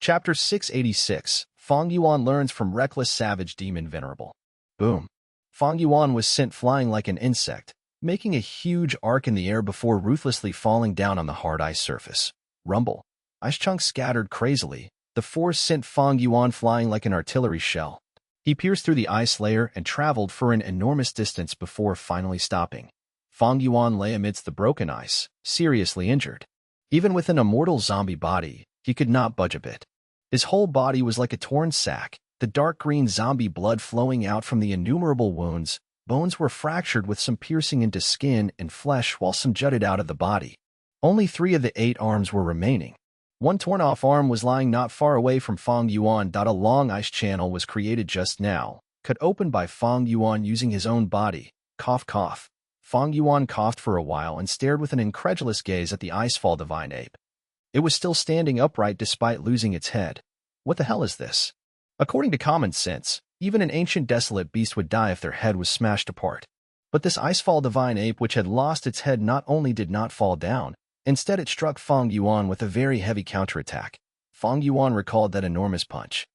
Chapter 686, Fang Yuan learns from reckless savage demon venerable. Boom. Fang Yuan was sent flying like an insect, making a huge arc in the air before ruthlessly falling down on the hard ice surface. Rumble. Ice chunks scattered crazily. The force sent Fang Yuan flying like an artillery shell. He pierced through the ice layer and traveled for an enormous distance before finally stopping. Fang Yuan lay amidst the broken ice, seriously injured. Even with an immortal zombie body, he could not budge a bit. His whole body was like a torn sack, the dark green zombie blood flowing out from the innumerable wounds. Bones were fractured with some piercing into skin and flesh while some jutted out of the body. Only 3 of the 8 arms were remaining. One torn-off arm was lying not far away from Fang Yuan. A long ice channel was created just now, cut open by Fang Yuan using his own body. Cough, cough. Fang Yuan coughed for a while and stared with an incredulous gaze at the icefall divine ape. It was still standing upright despite losing its head. What the hell is this? According to common sense, even an ancient desolate beast would die if their head was smashed apart. But this icefall divine ape which had lost its head not only did not fall down, instead it struck Fang Yuan with a very heavy counterattack. Fang Yuan recalled that enormous punch.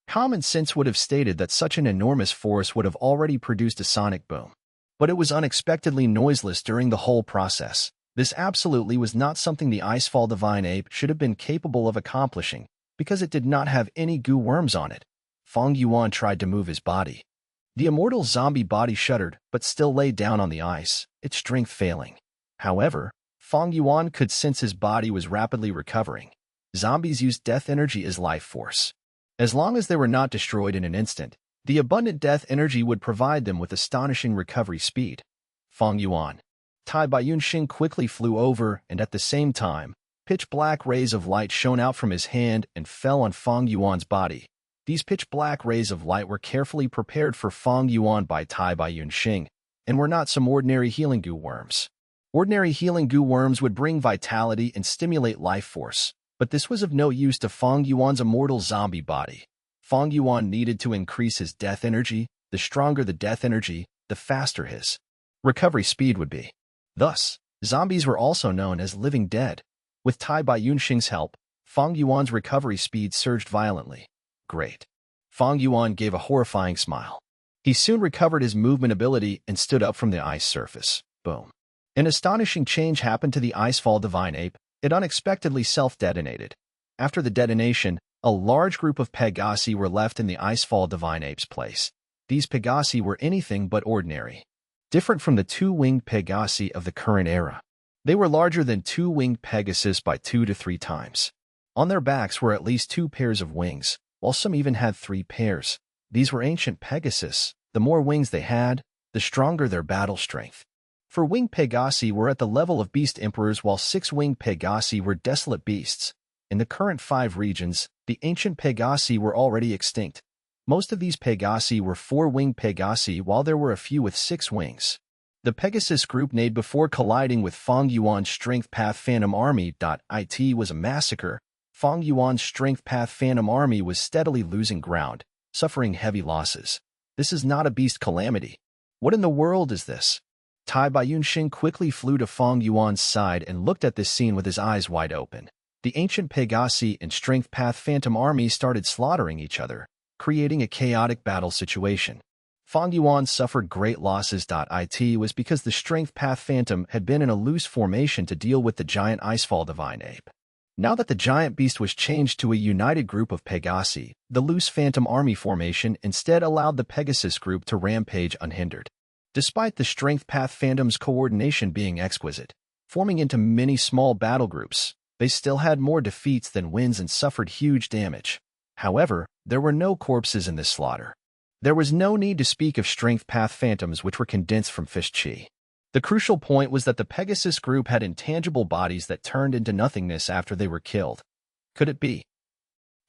Common sense would have stated that such an enormous force would have already produced a sonic boom. But it was unexpectedly noiseless during the whole process. This absolutely was not something the icefall divine ape should have been capable of accomplishing, because it did not have any goo worms on it. Fang Yuan tried to move his body. The immortal zombie body shuddered, but still lay down on the ice, its strength failing. However, Fang Yuan could sense his body was rapidly recovering. Zombies use death energy as life force. As long as they were not destroyed in an instant, the abundant death energy would provide them with astonishing recovery speed. Fang Yuan. Tai Baiyunxing quickly flew over, and at the same time, pitch-black rays of light shone out from his hand and fell on Fang Yuan's body. These pitch-black rays of light were carefully prepared for Fang Yuan by Tai Baiyunxing, and were not some ordinary healing goo worms. Ordinary healing goo worms would bring vitality and stimulate life force, but this was of no use to Fang Yuan's immortal zombie body. Fang Yuan needed to increase his death energy. The stronger the death energy, the faster his recovery speed would be. Thus, zombies were also known as living dead. With Tai Baiyunxing's help, Fang Yuan's recovery speed surged violently. Great. Fang Yuan gave a horrifying smile. He soon recovered his movement ability and stood up from the ice surface. Boom. An astonishing change happened to the icefall divine ape. It unexpectedly self-detonated. After the detonation, a large group of Pegasi were left in the icefall divine ape's place. These Pegasi were anything but ordinary. Different from the 2-winged Pegasi of the current era. They were larger than 2-winged Pegasus by 2 to 3 times. On their backs were at least 2 pairs of wings, while some even had 3 pairs. These were ancient Pegasus. The more wings they had, the stronger their battle strength. 4-winged Pegasi were at the level of beast emperors, while 6-winged Pegasi were desolate beasts. In the current 5 regions, the ancient Pegasi were already extinct. Most of these Pegasi were 4-winged Pegasi, while there were a few with 6 wings. The Pegasus group made before colliding with Fang Yuan's Strength Path Phantom Army. It was a massacre. Fang Yuan's Strength Path Phantom Army was steadily losing ground, suffering heavy losses. This is not a beast calamity. What in the world is this? Tai Baiyunxing quickly flew to Fang Yuan's side and looked at this scene with his eyes wide open. The ancient Pegasi and Strength Path Phantom Army started slaughtering each other, creating a chaotic battle situation. Fang Yuan suffered great losses. It was because the Strength Path Phantom had been in a loose formation to deal with the giant icefall divine ape. Now that the giant beast was changed to a united group of Pegasi, the loose Phantom Army formation instead allowed the Pegasus group to rampage unhindered. Despite the Strength Path Phantom's coordination being exquisite, forming into many small battle groups, they still had more defeats than wins and suffered huge damage. However, there were no corpses in this slaughter. There was no need to speak of Strength Path Phantoms which were condensed from fish chi. The crucial point was that the Pegasus group had intangible bodies that turned into nothingness after they were killed. Could it be?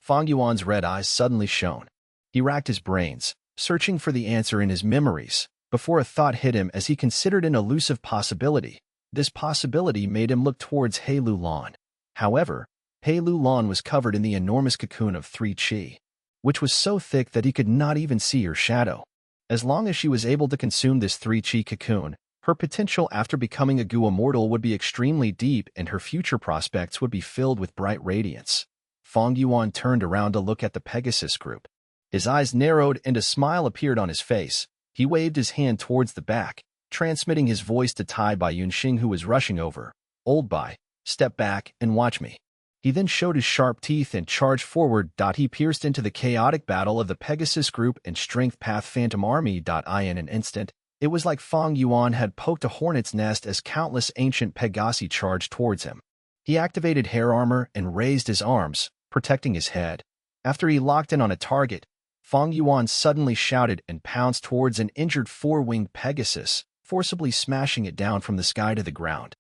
Fang Yuan's red eyes suddenly shone. He racked his brains, searching for the answer in his memories, before a thought hit him as he considered an elusive possibility. This possibility made him look towards He Lu Lan. However, He Lu Lan was covered in the enormous cocoon of 3 chi, which was so thick that he could not even see her shadow. As long as she was able to consume this 3 chi cocoon, her potential after becoming a goo immortal would be extremely deep and her future prospects would be filled with bright radiance. Fang Yuan turned around to look at the Pegasus group. His eyes narrowed and a smile appeared on his face. He waved his hand towards the back, transmitting his voice to Tai Bai Yunxing, who was rushing over. Old Bai, step back and watch me. He then showed his sharp teeth and charged forward. He pierced into the chaotic battle of the Pegasus group and Strength Path Phantom Army. In an instant, it was like Fang Yuan had poked a hornet's nest as countless ancient Pegasi charged towards him. He activated hair armor and raised his arms, protecting his head. After he locked in on a target, Fang Yuan suddenly shouted and pounced towards an injured four-winged Pegasus, forcibly smashing it down from the sky to the ground.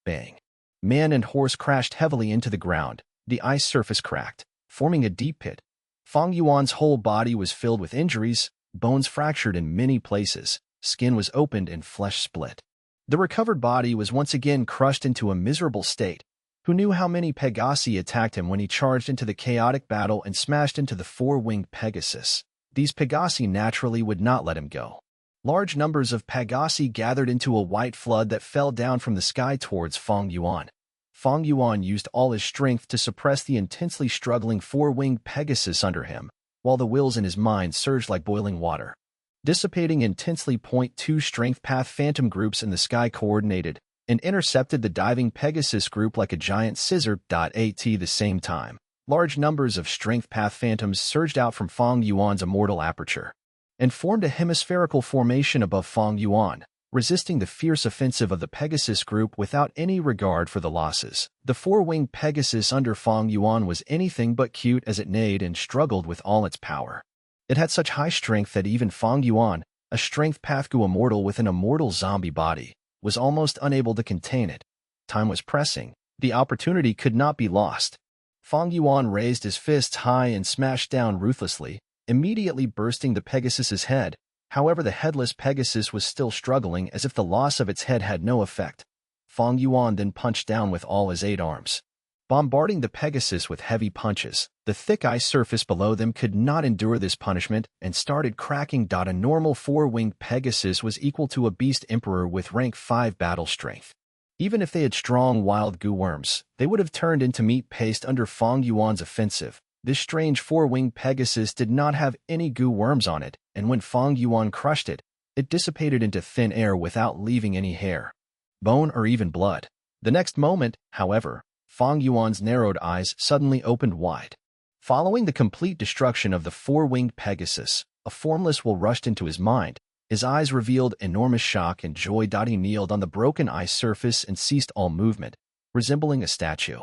Bang! Man and horse crashed heavily into the ground. The ice surface cracked, forming a deep pit. Fang Yuan's whole body was filled with injuries, bones fractured in many places, skin was opened and flesh split. The recovered body was once again crushed into a miserable state. Who knew how many Pegasi attacked him when he charged into the chaotic battle and smashed into the four-winged Pegasus? These Pegasi naturally would not let him go. Large numbers of Pegasi gathered into a white flood that fell down from the sky towards Fang Yuan. Fang Yuan used all his strength to suppress the intensely struggling four-winged Pegasus under him, while the wills in his mind surged like boiling water. Dissipating intensely. 2 Strength Path Phantom groups in the sky coordinated and intercepted the diving Pegasus group like a giant scissor. At the same time, large numbers of Strength Path Phantoms surged out from Fang Yuan's immortal aperture and formed a hemispherical formation above Fang Yuan, resisting the fierce offensive of the Pegasus group without any regard for the losses. The four-winged Pegasus under Fang Yuan was anything but cute as it neighed and struggled with all its power. It had such high strength that even Fang Yuan, a Strength Path Gu immortal with an immortal zombie body, was almost unable to contain it. Time was pressing. The opportunity could not be lost. Fang Yuan raised his fists high and smashed down ruthlessly, immediately bursting the Pegasus's head. However, the headless Pegasus was still struggling as if the loss of its head had no effect. Fang Yuan then punched down with all his 8 arms, bombarding the Pegasus with heavy punches. The thick ice surface below them could not endure this punishment and started cracking. A normal four-winged Pegasus was equal to a beast emperor with rank 5 battle strength. Even if they had strong wild goo worms, they would have turned into meat paste under Fang Yuan's offensive. This strange four-winged Pegasus did not have any goo worms on it, and when Fang Yuan crushed it, it dissipated into thin air without leaving any hair, bone, or even blood. The next moment, however, Fang Yuan's narrowed eyes suddenly opened wide. Following the complete destruction of the four-winged Pegasus, a formless will rushed into his mind. His eyes revealed enormous shock and joy. He kneeled on the broken ice surface and ceased all movement, resembling a statue.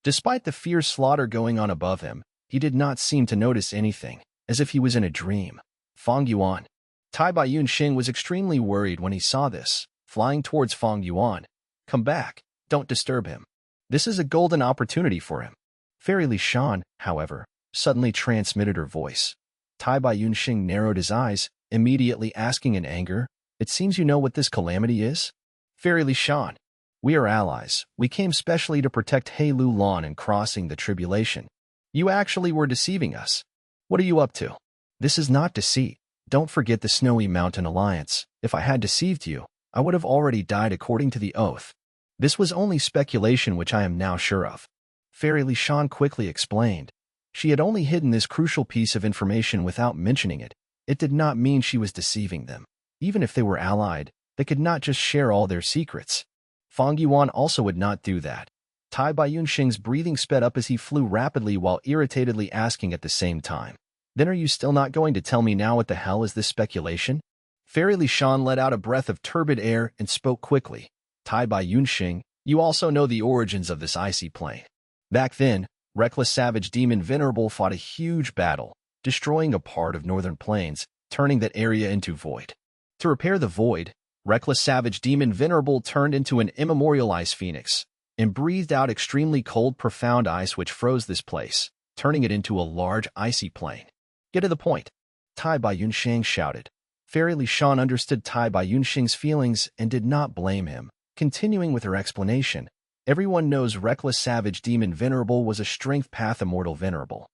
Despite the fierce slaughter going on above him, he did not seem to notice anything, as if he was in a dream. Fang Yuan. Tai Bai Yunxing was extremely worried when he saw this, flying towards Fang Yuan. Come back, don't disturb him. This is a golden opportunity for him. Fairy Li Shan, however, suddenly transmitted her voice. Tai Bai Yunxing narrowed his eyes, immediately asking in anger, "It seems you know what this calamity is?" Fairy Li Shan. We are allies. We came specially to protect He Lu Lan in crossing the tribulation. You actually were deceiving us. What are you up to? This is not deceit. Don't forget the Snowy Mountain Alliance. If I had deceived you, I would have already died according to the oath. This was only speculation, which I am now sure of. Fairy Li Shan quickly explained. She had only hidden this crucial piece of information without mentioning it. It did not mean she was deceiving them. Even if they were allied, they could not just share all their secrets. Fang Yuan also would not do that. Tai Bai Yunxing's breathing sped up as he flew rapidly while irritatedly asking at the same time, "Then are you still not going to tell me now? What the hell is this speculation?" Fairy Li Shan let out a breath of turbid air and spoke quickly. Tai Bai Yunxing, you also know the origins of this icy plane. Back then, reckless savage demon Venerable fought a huge battle, destroying a part of northern plains, turning that area into void. To repair the void, reckless savage demon Venerable turned into an immemorial ice phoenix and breathed out extremely cold, profound ice which froze this place, turning it into a large icy plain. Get to the point, Tai Bai Yunxing shouted. Fairy Li Shan understood Tai Bai Yunxing's feelings and did not blame him. Continuing with her explanation, everyone knows reckless savage demon Venerable was a Strength Path immortal Venerable,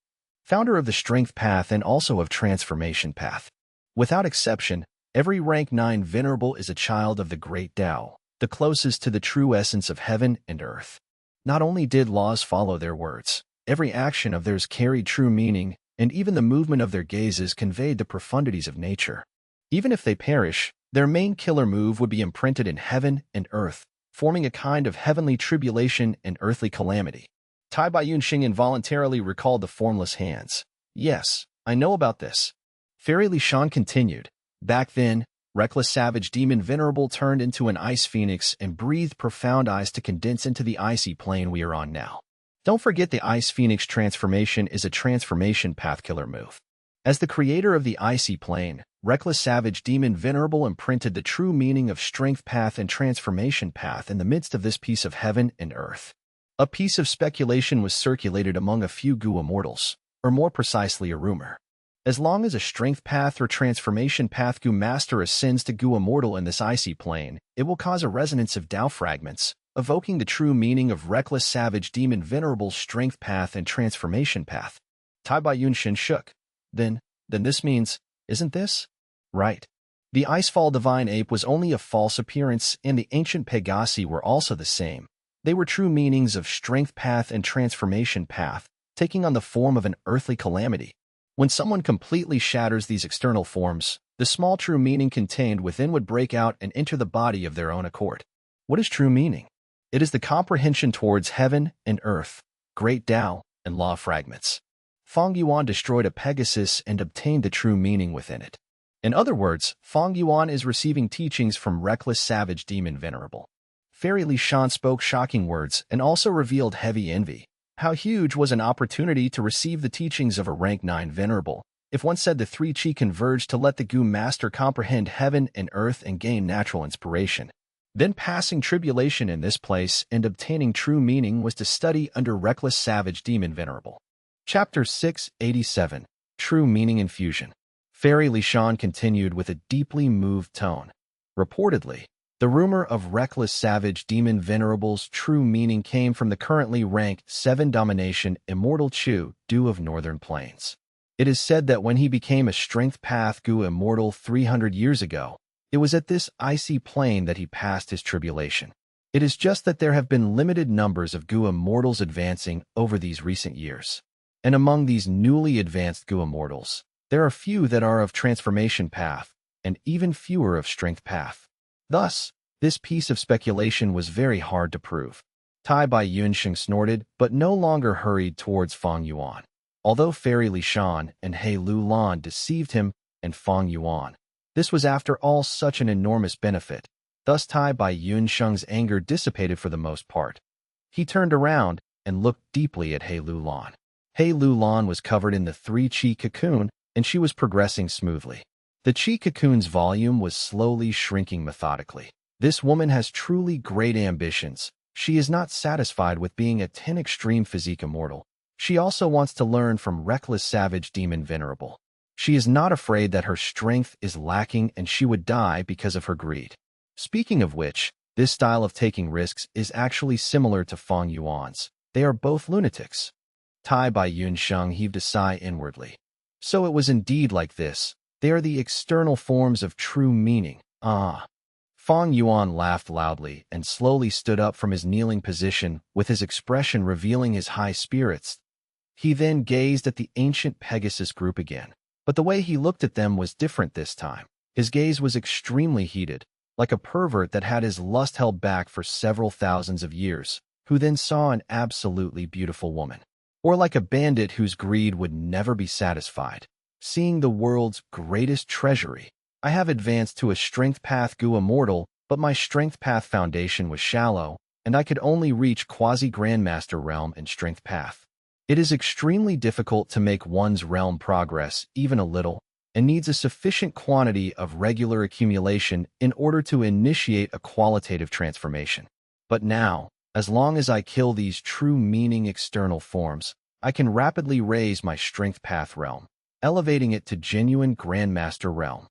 founder of the Strength Path and also of Transformation Path. Without exception, every rank 9 Venerable is a child of the Great Tao, the closest to the true essence of heaven and earth. Not only did laws follow their words, Every action of theirs carried true meaning, and even the movement of their gazes conveyed the profundities of nature. Even if they perish, their main killer move would be imprinted in heaven and earth, forming a kind of heavenly tribulation and earthly calamity. Tai Bai Yunxing involuntarily recalled the formless hands. Yes, I know about this. Fairy Li Shan continued. Back then, reckless savage demon Venerable turned into an ice phoenix and breathed profound ice to condense into the icy plane we are on now. Don't forget the ice phoenix transformation is a transformation path killer move. As the creator of the icy plane, reckless savage demon Venerable imprinted the true meaning of strength path and transformation path in the midst of this piece of heaven and earth. A piece of speculation was circulated among a few Gu immortals, or more precisely a rumor. As long as a strength path or transformation path Gu master ascends to Gu immortal in this icy plane, it will cause a resonance of Tao fragments, evoking the true meaning of reckless savage demon Venerable's strength path and transformation path. Tai Bai Yunxin shook. Then this means, isn't this? Right. The Icefall Divine Ape was only a false appearance, and the ancient Pegasi were also the same. They were true meanings of strength path and transformation path, taking on the form of an earthly calamity. When someone completely shatters these external forms, the small true meaning contained within would break out and enter the body of their own accord. What is true meaning? It is the comprehension towards heaven and earth, great Tao, and law fragments. Fang Yuan destroyed a Pegasus and obtained the true meaning within it. In other words, Fang Yuan is receiving teachings from reckless savage demon Venerable. Fairy Li Shan spoke shocking words and also revealed heavy envy. How huge was an opportunity to receive the teachings of a rank 9 Venerable, if one said the three Qi converged to let the Gu master comprehend heaven and earth and gain natural inspiration. Then passing tribulation in this place and obtaining true meaning was to study under reckless savage demon Venerable. Chapter 687, True Meaning Infusion. Fairy Li Shan continued with a deeply moved tone. Reportedly, the rumor of reckless savage demon Venerable's true meaning came from the currently ranked 7 domination immortal Chu Du of Northern Plains. It is said that when he became a strength path Gu immortal 300 years ago, it was at this icy plane that he passed his tribulation. It is just that there have been limited numbers of Gu immortals advancing over these recent years. And among these newly advanced Gu immortals, there are few that are of transformation path, and even fewer of strength path. Thus, this piece of speculation was very hard to prove. Tai Bai Yunxing snorted, but no longer hurried towards Fang Yuan. Although Fairy Li Shan and He Lu Lan deceived him and Fang Yuan, this was after all such an enormous benefit. Thus Tai Bai Yunxing's anger dissipated for the most part. He turned around and looked deeply at He Lu Lan. He Lu Lan was covered in the 3 Qi cocoon, and she was progressing smoothly. The Qi cocoon's volume was slowly shrinking methodically. This woman has truly great ambitions. She is not satisfied with being a 10 extreme physique immortal. She also wants to learn from reckless savage demon Venerable. She is not afraid that her strength is lacking and she would die because of her greed. Speaking of which, this style of taking risks is actually similar to Fang Yuan's. They are both lunatics. Tai Bai Yunxing heaved a sigh inwardly. So it was indeed like this. They are the external forms of true meaning. Ah. Fang Yuan laughed loudly and slowly stood up from his kneeling position, with his expression revealing his high spirits. He then gazed at the ancient Pegasus group again. But the way he looked at them was different this time. His gaze was extremely heated, like a pervert that had his lust held back for several thousands of years, who then saw an absolutely beautiful woman. Or like a bandit whose greed would never be satisfied, seeing the world's greatest treasury. I have advanced to a strength path Gu immortal, but my strength path foundation was shallow, and I could only reach quasi-grandmaster realm and strength path. It is extremely difficult to make one's realm progress, even a little, and needs a sufficient quantity of regular accumulation in order to initiate a qualitative transformation. But now, as long as I kill these true meaning external forms, I can rapidly raise my strength path realm, elevating it to genuine grandmaster realm.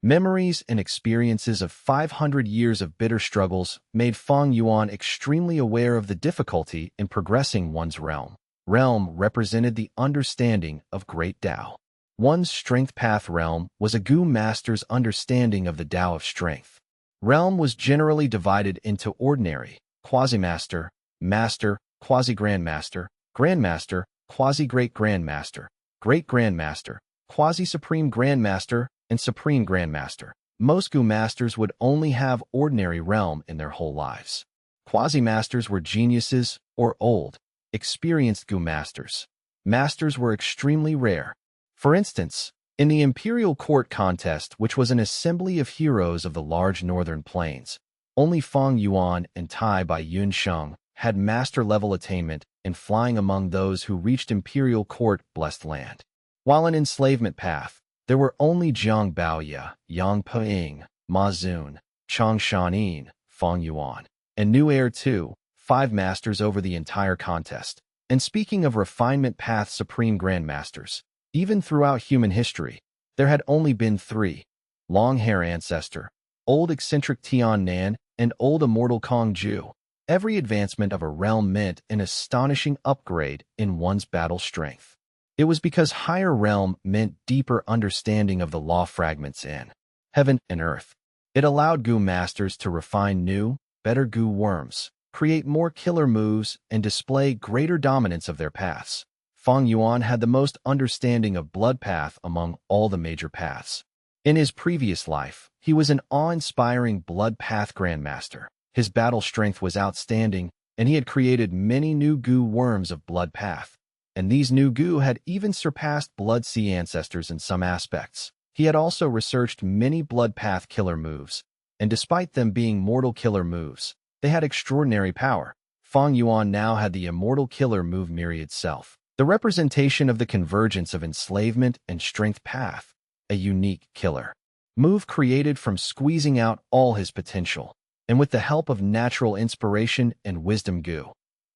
Memories and experiences of 500 years of bitter struggles made Fang Yuan extremely aware of the difficulty in progressing one's realm. Realm represented the understanding of great Tao. One's strength path realm was a Gu master's understanding of the Tao of strength. Realm was generally divided into ordinary, quasi-master, master, quasi-grandmaster, Grandmaster, Quasi-Great Grandmaster, Great Grandmaster, Quasi-Supreme Grandmaster, and Supreme Grandmaster. Most Gu Masters would only have ordinary realm in their whole lives. Quasi-Masters were geniuses or old, experienced Gu Masters. Masters were extremely rare. For instance, in the Imperial Court contest, which was an assembly of heroes of the large northern plains, only Fang Yuan and Tai Bai Yun Sheng had master-level attainment in flying among those who reached Imperial Court blessed land. While in enslavement path, there were only Jiang Baoya, Yang Ping, Ma Zun, Chang Shanin, Fang Yuan, and New Heir 2, 5 masters over the entire contest. And speaking of refinement path supreme grandmasters, even throughout human history, there had only been 3: long-hair ancestor, old eccentric Tian Nan, and old immortal Kong Ju. Every advancement of a realm meant an astonishing upgrade in one's battle strength. It was because higher realm meant deeper understanding of the law fragments in heaven and earth. It allowed Gu Masters to refine new, better Gu worms, create more killer moves, and display greater dominance of their paths. Fang Yuan had the most understanding of blood path among all the major paths. In his previous life, he was an awe-inspiring blood path grandmaster. His battle strength was outstanding, and he had created many new Gu worms of blood path. And these new Gu had even surpassed Blood Sea ancestors in some aspects. He had also researched many blood path killer moves, and despite them being mortal killer moves, they had extraordinary power. Fang Yuan now had the immortal killer move Myriad Self, the representation of the convergence of enslavement and strength path, a unique killer move created from squeezing out all his potential, and with the help of natural inspiration and wisdom Gu.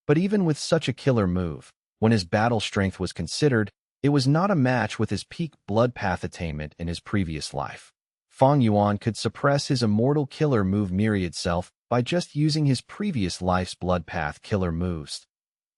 But even with such a killer move, when his battle strength was considered, it was not a match with his peak blood path attainment in his previous life. Fang Yuan could suppress his immortal killer move Myriad Self by just using his previous life's blood path killer moves.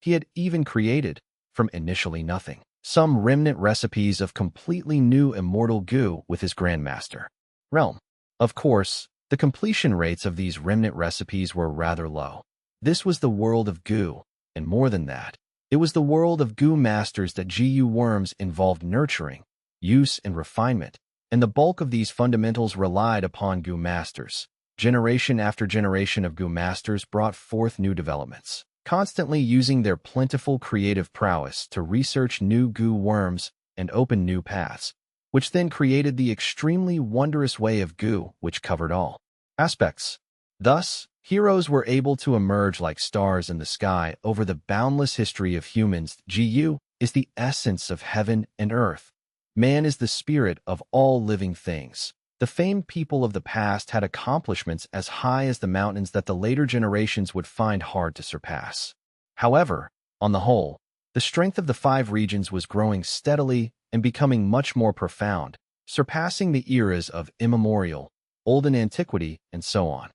He had even created, from initially nothing, some remnant recipes of completely new immortal Gu with his Grandmaster realm. Of course, the completion rates of these remnant recipes were rather low. This was the world of Gu, and more than that, it was the world of Gu Masters that Gu worms involved nurturing, use, and refinement, and the bulk of these fundamentals relied upon Gu Masters. Generation after generation of Gu Masters brought forth new developments, constantly using their plentiful creative prowess to research new Gu worms and open new paths, which then created the extremely wondrous way of Gu, which covered all aspects. Thus, heroes were able to emerge like stars in the sky over the boundless history of humans. Gu is the essence of heaven and earth. Man is the spirit of all living things. The famed people of the past had accomplishments as high as the mountains that the later generations would find hard to surpass. However, on the whole, the strength of the 5 regions was growing steadily and becoming much more profound, surpassing the eras of immemorial, olden antiquity, and so on.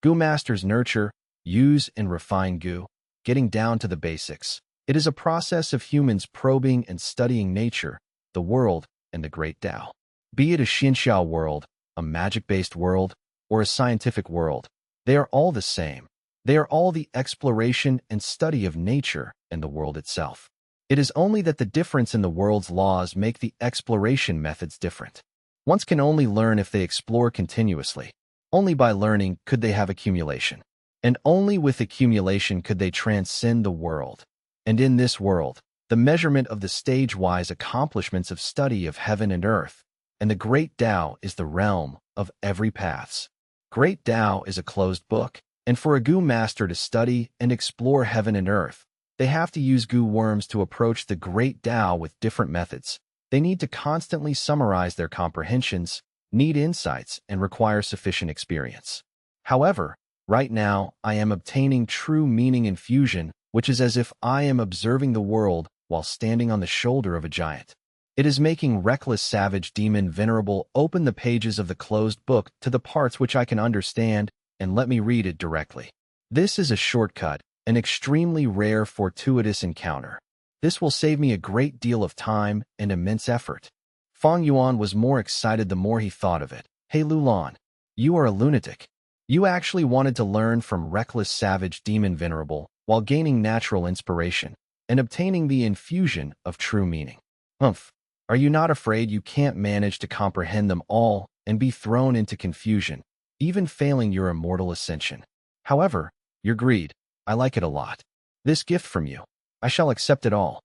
Gu Masters nurture, use, and refine Gu, getting down to the basics. It is a process of humans probing and studying nature, the world, and the great Tao. Be it a Xinxiao world, a magic-based world, or a scientific world, they are all the same. They are all the exploration and study of nature and the world itself. It is only that the difference in the world's laws make the exploration methods different. One can only learn if they explore continuously. Only by learning could they have accumulation. And only with accumulation could they transcend the world. And in this world, the measurement of the stage-wise accomplishments of study of heaven and earth, and the great Tao is the realm of every paths. Great Tao is a closed book, and for a Gu Master to study and explore heaven and earth, they have to use Gu worms to approach the great Tao with different methods. They need to constantly summarize their comprehensions, need insights, and require sufficient experience. However, right now, I am obtaining true meaning infusion, which is as if I am observing the world while standing on the shoulder of a giant. It is making reckless savage demon venerable open the pages of the closed book to the parts which I can understand and let me read it directly. This is a shortcut, an extremely rare fortuitous encounter. This will save me a great deal of time and immense effort. Fang Yuan was more excited the more he thought of it. Hey Lulan, you are a lunatic. You actually wanted to learn from reckless savage demon venerable while gaining natural inspiration. and obtaining the infusion of true meaning. Humph! Are you not afraid you can't manage to comprehend them all and be thrown into confusion, even failing your immortal ascension? However, your greed, I like it a lot. This gift from you, I shall accept it all.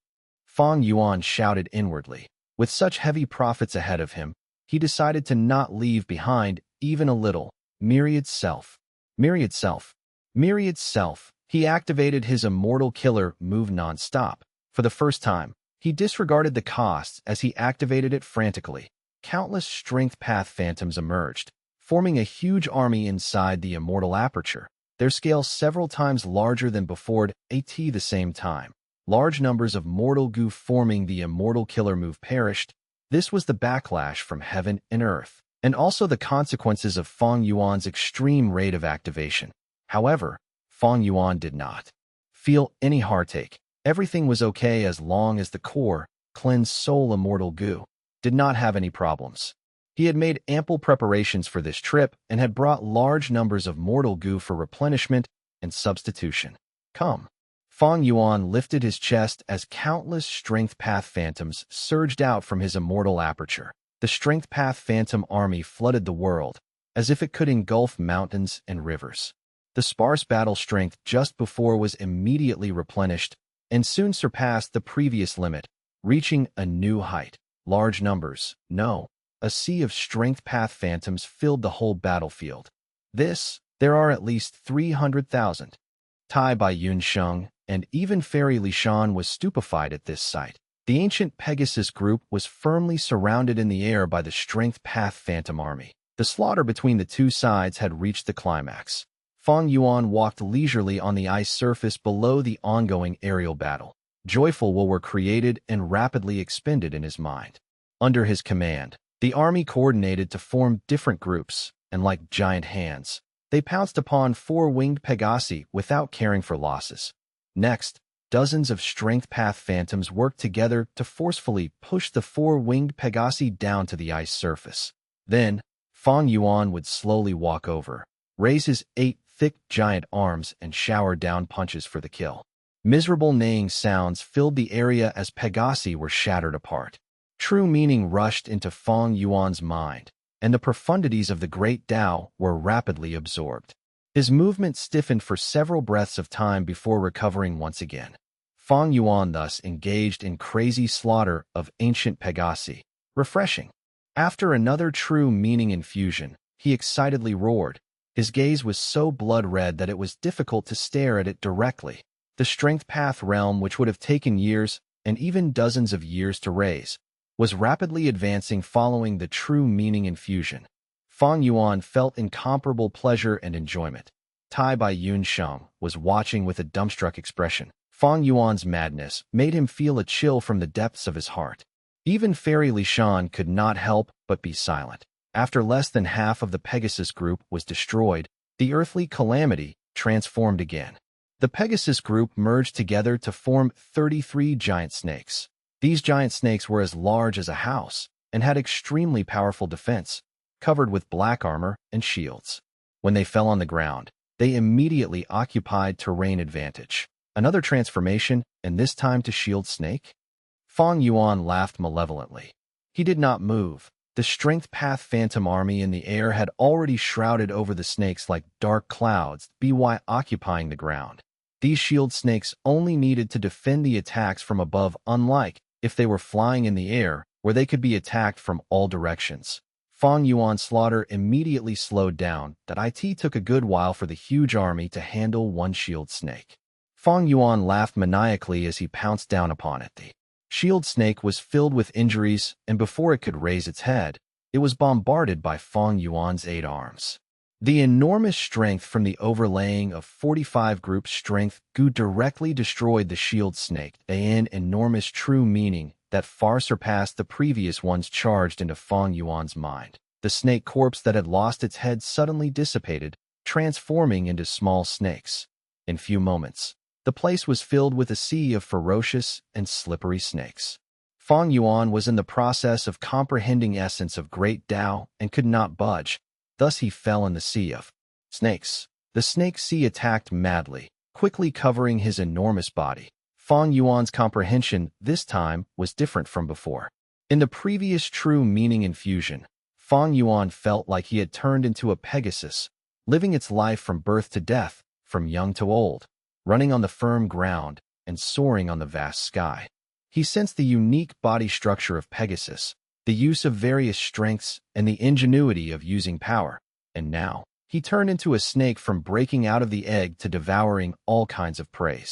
Fang Yuan shouted inwardly. With such heavy profits ahead of him, he decided to not leave behind even a little. Myriad self. Myriad self. Myriad self. He activated his immortal killer move non-stop. For the first time, he disregarded the costs as he activated it frantically. Countless strength path phantoms emerged, forming a huge army inside the immortal aperture, their scale several times larger than before at the same time. Large numbers of mortal goo forming the immortal killer move perished. This was the backlash from heaven and earth, and also the consequences of Fang Yuan's extreme rate of activation. However, Fang Yuan did not feel any heartache. Everything was okay as long as the core, cleansed soul immortal goo did not have any problems. He had made ample preparations for this trip and had brought large numbers of mortal goo for replenishment and substitution. Come. Fang Yuan lifted his chest as countless strength path phantoms surged out from his immortal aperture. The strength path phantom army flooded the world, as if it could engulf mountains and rivers. The sparse battle strength just before was immediately replenished and soon surpassed the previous limit, reaching a new height. Large numbers, no, a sea of strength path phantoms filled the whole battlefield. There are at least 300,000. Tai Bai Yun Sheng, and even Fairy Li Shan was stupefied at this sight. The ancient Pegasus group was firmly surrounded in the air by the strength path phantom army. The slaughter between the two sides had reached the climax. Fang Yuan walked leisurely on the ice surface below the ongoing aerial battle. Joyful will were created and rapidly expended in his mind. Under his command, the army coordinated to form different groups, and like giant hands, they pounced upon four-winged Pegasi without caring for losses. Next, dozens of strength path phantoms worked together to forcefully push the four-winged Pegasi down to the ice surface. Then, Fang Yuan would slowly walk over, raise his 8 thick giant arms and shower down punches for the kill. Miserable neighing sounds filled the area as Pegasi were shattered apart. True meaning rushed into Fang Yuan's mind, and the profundities of the great Tao were rapidly absorbed. His movement stiffened for several breaths of time before recovering once again. Fang Yuan thus engaged in crazy slaughter of ancient Pegasi. Refreshing. After another true meaning infusion, he excitedly roared. His gaze was so blood-red that it was difficult to stare at it directly. The strength path realm, which would have taken years and even dozens of years to raise, was rapidly advancing following the true meaning infusion. Fang Yuan felt incomparable pleasure and enjoyment. Tai Bai Yun Sheng was watching with a dumbstruck expression. Fang Yuan's madness made him feel a chill from the depths of his heart. Even Fairy Li Shan could not help but be silent. After less than half of the Pegasus group was destroyed, the earthly calamity transformed again. The Pegasus group merged together to form 33 giant snakes. These giant snakes were as large as a house and had extremely powerful defense, covered with black armor and shields. When they fell on the ground, they immediately occupied terrain advantage. Another transformation, and this time to shield snake? Fang Yuan laughed malevolently. He did not move. The strength path phantom army in the air had already shrouded over the snakes like dark clouds, occupying the ground. These shield snakes only needed to defend the attacks from above, unlike if they were flying in the air, where they could be attacked from all directions. Fang Yuan's slaughter immediately slowed down. It took a good while for the huge army to handle one shield snake. Fang Yuan laughed maniacally as he pounced down upon it. The shield snake was filled with injuries, and before it could raise its head, it was bombarded by Fang Yuan's 8 arms. The enormous strength from the overlaying of 45 group strength goo directly destroyed the shield snake, an enormous true meaning that far surpassed the previous ones charged into Fang Yuan's mind. The snake corpse that had lost its head suddenly dissipated, transforming into small snakes. In few moments, the place was filled with a sea of ferocious and slippery snakes. Fang Yuan was in the process of comprehending essence of great Tao and could not budge. Thus he fell in the sea of snakes. The snake sea attacked madly, quickly covering his enormous body. Fang Yuan's comprehension this time was different from before. In the previous true meaning infusion, Fang Yuan felt like he had turned into a Pegasus, living its life from birth to death, from young to old, running on the firm ground and soaring on the vast sky. He sensed the unique body structure of Pegasus, the use of various strengths, and the ingenuity of using power. And now, he turned into a snake, from breaking out of the egg to devouring all kinds of prey.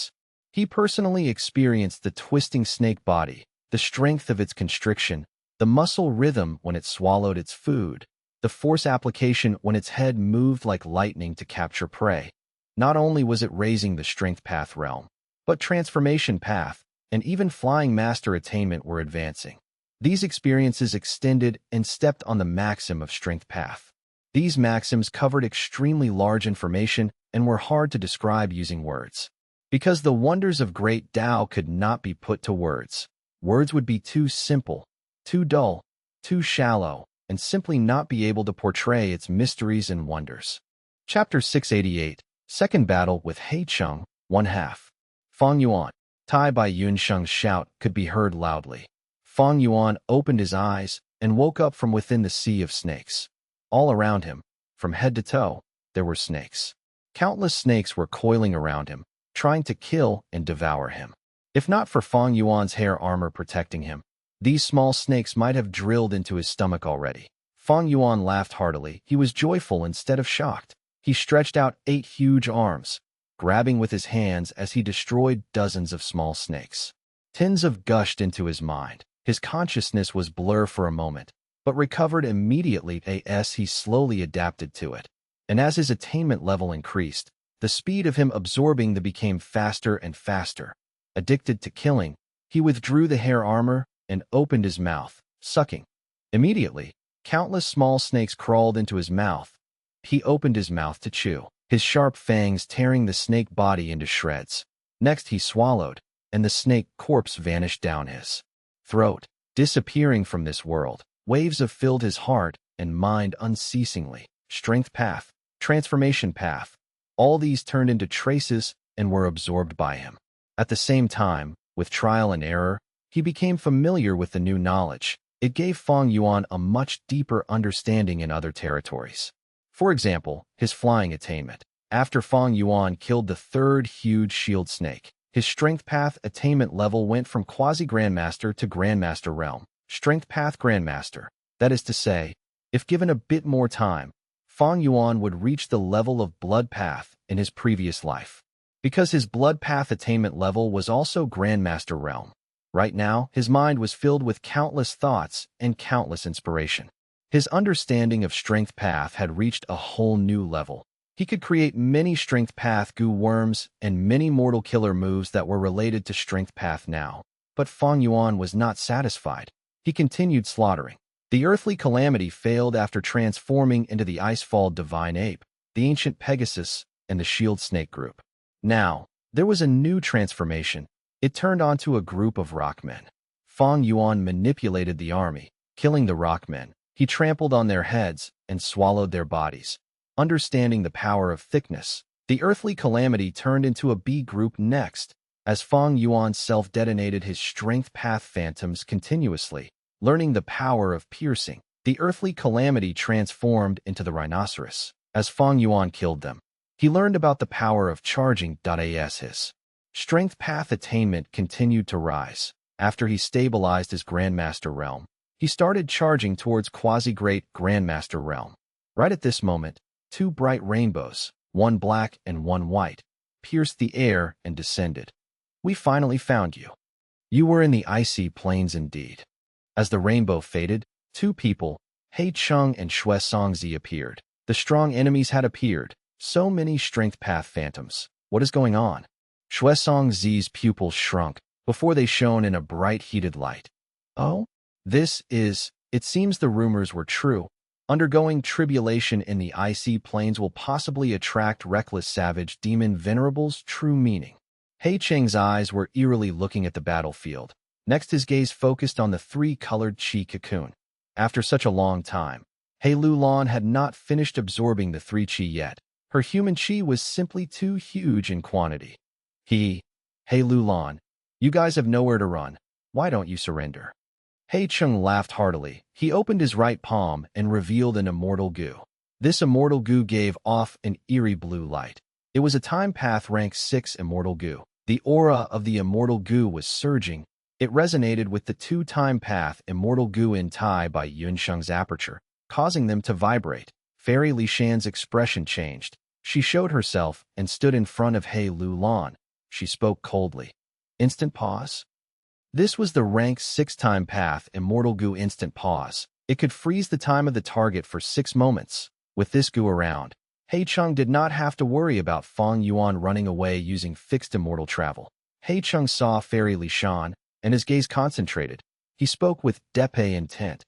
He personally experienced the twisting snake body, the strength of its constriction, the muscle rhythm when it swallowed its food, the force application when its head moved like lightning to capture prey. Not only was it raising the strength path realm, but transformation path and even flying master attainment were advancing. These experiences extended and stepped on the maxim of strength path. These maxims covered extremely large information and were hard to describe using words. Because the wonders of great Tao could not be put to words. Words would be too simple, too dull, too shallow, and simply not be able to portray its mysteries and wonders. Chapter 688, Second Battle with He Cheng, 1/2. Fang Yuan. Tai Bai Yunsheng's shout could be heard loudly. Fang Yuan opened his eyes and woke up from within the sea of snakes. All around him, from head to toe, there were snakes. Countless snakes were coiling around him, trying to kill and devour him. If not for Fang Yuan's hair armor protecting him, these small snakes might have drilled into his stomach already. Fang Yuan laughed heartily. He was joyful instead of shocked. He stretched out 8 huge arms, grabbing with his hands as he destroyed dozens of small snakes. Tens of gushed into his mind. His consciousness was blurred for a moment, but recovered immediately as he slowly adapted to it. And as his attainment level increased, the speed of him absorbing the became faster and faster. Addicted to killing, he withdrew the hair armor and opened his mouth, sucking. Immediately, countless small snakes crawled into his mouth. He opened his mouth to chew, his sharp fangs tearing the snake body into shreds. Next he swallowed, and the snake corpse vanished down his throat, disappearing from this world. Waves of filled his heart and mind unceasingly. Strength path, transformation path, all these turned into traces and were absorbed by him. At the same time, with trial and error, he became familiar with the new knowledge. It gave Fang Yuan a much deeper understanding in other territories. For example, his flying attainment. After Fang Yuan killed the 3rd huge shield snake, his strength path attainment level went from quasi-grandmaster to grandmaster realm. Strength path grandmaster. That is to say, if given a bit more time, Fang Yuan would reach the level of blood path in his previous life. Because his blood path attainment level was also grandmaster realm. Right now, his mind was filled with countless thoughts and countless inspiration. His understanding of strength path had reached a whole new level. He could create many strength path goo worms and many mortal killer moves that were related to strength path now. But Fang Yuan was not satisfied. He continued slaughtering. The earthly calamity failed after transforming into the Icefall divine ape, the ancient Pegasus, and the shield snake group. Now, there was a new transformation. It turned onto a group of rockmen. Fang Yuan manipulated the army, killing the rockmen. He trampled on their heads and swallowed their bodies. Understanding the power of thickness, the earthly calamity turned into a B group next, as Fang Yuan self-detonated his strength path phantoms continuously. Learning the power of piercing, the earthly calamity transformed into the rhinoceros, as Fang Yuan killed them. He learned about the power of charging. As his strength path attainment continued to rise. After he stabilized his grandmaster realm, he started charging towards quasi-great grandmaster realm. Right at this moment, 2 bright rainbows, one black and one white, pierced the air and descended. We finally found you. You were in the icy plains indeed. As the rainbow faded, 2 people, He Cheng and Shui Songzi, appeared. The strong enemies had appeared. So many strength path phantoms. What is going on? Shui Songzi's pupils shrunk before they shone in a bright heated light. Oh? It seems the rumors were true. Undergoing tribulation in the icy plains will possibly attract reckless savage demon venerables. True meaning. He Cheng's eyes were eerily looking at the battlefield. Next his gaze focused on the 3-colored chi cocoon. After such a long time, He Lulan had not finished absorbing the 3 chi yet. Her human chi was simply too huge in quantity. He Lulan, You guys have nowhere to run. Why don't you surrender? Hei Chung laughed heartily. He opened his right palm and revealed an immortal goo. This immortal goo gave off an eerie blue light. It was a time path rank 6 immortal goo. The aura of the immortal goo was surging. It resonated with the 2 time path immortal goo in Tai by Yunsheng's aperture, causing them to vibrate. Fairy Li Shan's expression changed. She showed herself and stood in front of Hei Lu Lan. She spoke coldly. Instant pause. This was the rank 6 time path immortal goo instant pause. It could freeze the time of the target for 6 moments. With this goo around, Hei Chung did not have to worry about Fang Yuan running away using fixed immortal travel. Hei Chung saw Fairy Li Shan, and his gaze concentrated. He spoke with épée intent.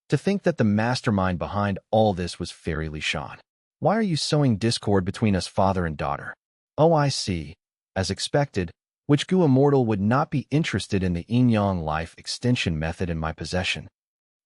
To think that the mastermind behind all this was Fairy Li Shan. Why are you sowing discord between us father and daughter? Oh, I see. As expected, which Gu Immortal would not be interested in the yin-yang life extension method in my possession?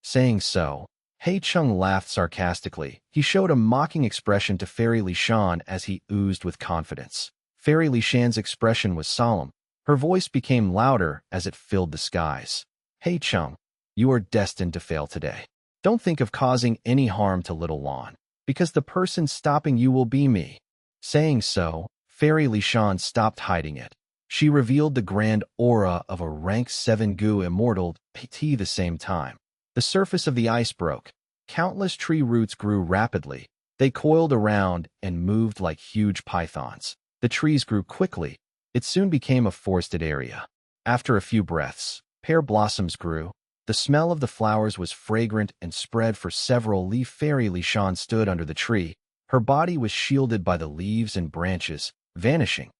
Saying so, Hei Chung laughed sarcastically. He showed a mocking expression to Fairy Li Shan as he oozed with confidence. Fairy Li Shan's expression was solemn. Her voice became louder as it filled the skies. Hei Chung, you are destined to fail today. Don't think of causing any harm to little Lan, because the person stopping you will be me. Saying so, Fairy Li Shan stopped hiding it. She revealed the grand aura of a rank 7 Gu Immortal at the same time. The surface of the ice broke. Countless tree roots grew rapidly. They coiled around and moved like huge pythons. The trees grew quickly. It soon became a forested area. After a few breaths, pear blossoms grew. The smell of the flowers was fragrant and spread for several leaf. Fairy Li Shan stood under the tree. Her body was shielded by the leaves and branches, vanishing.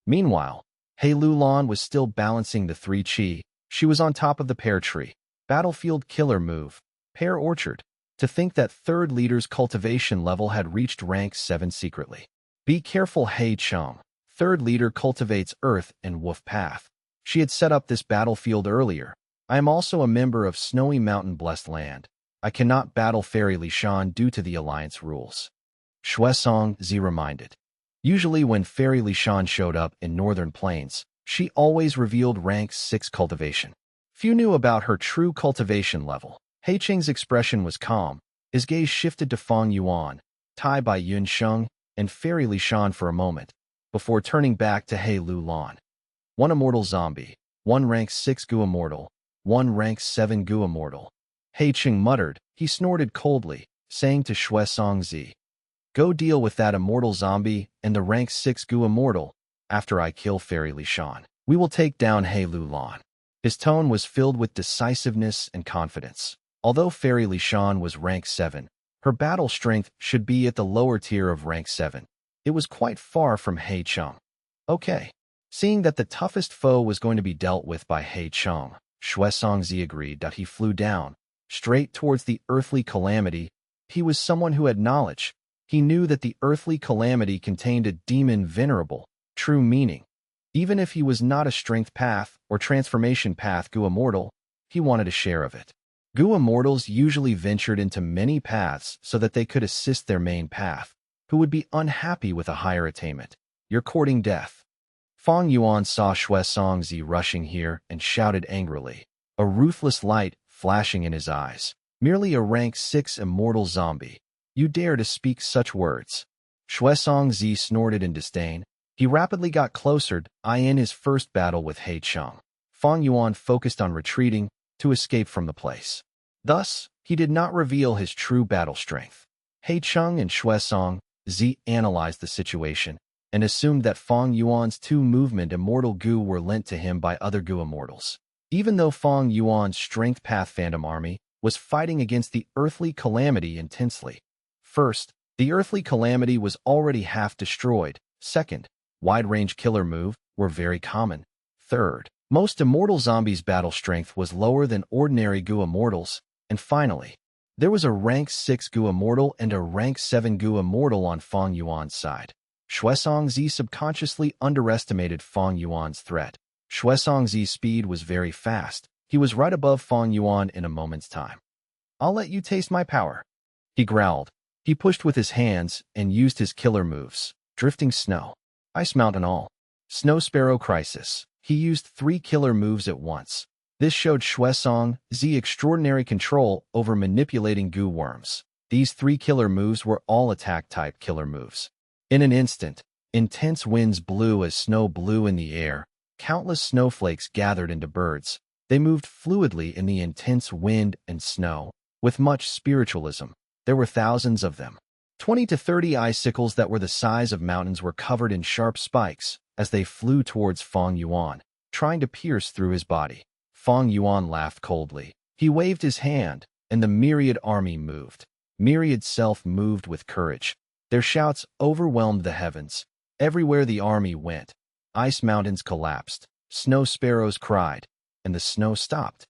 Meanwhile, Hei Lu Lan was still balancing the 3 chi. She was on top of the pear tree. Battlefield killer move. Pear orchard. To think that 3rd leader's cultivation level had reached rank 7 secretly. Be careful, Hei Chung. 3rd leader cultivates earth and wolf path. She had set up this battlefield earlier. I am also a member of Snowy Mountain Blessed Land. I cannot battle Fairy Li Shan due to the alliance rules. Shuesong Zi reminded. Usually when Fairy Li Shan showed up in Northern Plains, she always revealed rank 6 cultivation. Few knew about her true cultivation level. Hei Cheng's expression was calm. His gaze shifted to Fang Yuan, Tai by Yunsheng, and Fairy Li Shan for a moment, before turning back to Hei Lu Lan. 1 immortal zombie, 1 rank 6 Gu Immortal, 1 rank 7 Gu Immortal. Hei Cheng muttered. He snorted coldly, saying to Shuesong Zi, go deal with that immortal zombie and the rank 6 Gu Immortal. After I kill Fairy Li Shan, we will take down Hei Lu Lan. His tone was filled with decisiveness and confidence. Although Fairy Li Shan was rank 7, her battle strength should be at the lower tier of rank 7. It was quite far from Hei Chung. Okay. Seeing that the toughest foe was going to be dealt with by Hei Chung, Shuesong Zi agreed that he flew down, straight towards the earthly calamity. He was someone who had knowledge. He knew that the earthly calamity contained a demon venerable, true meaning. Even if he was not a strength path or transformation path Gu Immortal, he wanted a share of it. Gu Immortals usually ventured into many paths so that they could assist their main path, who would be unhappy with a higher attainment. You're courting death. Fang Yuan saw Shuesong Zi rushing here and shouted angrily, a ruthless light flashing in his eyes. Merely a rank 6 immortal zombie. You dare to speak such words? Shuesong Zi snorted in disdain. He rapidly got closer, in his first battle with Hei Chung. Fang Yuan focused on retreating to escape from the place. Thus, he did not reveal his true battle strength. Hei Chung and Shuesong Zi analyzed the situation and assumed that Fang Yuan's 2 movement immortal Gu were lent to him by other Gu immortals. Even though Fang Yuan's strength path phantom army was fighting against the earthly calamity intensely. First, the earthly calamity was already half destroyed. Second, wide-range killer move were very common. Third, most immortal zombies' battle strength was lower than ordinary Gu immortals. And finally, there was a rank 6 Gu immortal and a rank 7 Gu immortal on Fang Yuan's side. Shuesong Zi subconsciously underestimated Fang Yuan's threat. Shuesong Zi's speed was very fast. He was right above Fang Yuan in a moment's time. I'll let you taste my power, he growled. He pushed with his hands and used his killer moves, drifting snow, ice mountain all. Snow Sparrow Crisis. He used 3 killer moves at once. This showed Xuesong's extraordinary control over manipulating goo worms. These 3 killer moves were all attack-type killer moves. In an instant, intense winds blew as snow blew in the air. Countless snowflakes gathered into birds. They moved fluidly in the intense wind and snow. With much spiritualism, there were thousands of them. 20 to 30 icicles that were the size of mountains were covered in sharp spikes as they flew towards Fang Yuan, trying to pierce through his body. Fang Yuan laughed coldly. He waved his hand, and the myriad army moved. Myriad self moved with courage. Their shouts overwhelmed the heavens. Everywhere the army went, ice mountains collapsed, snow sparrows cried, and the snow stopped.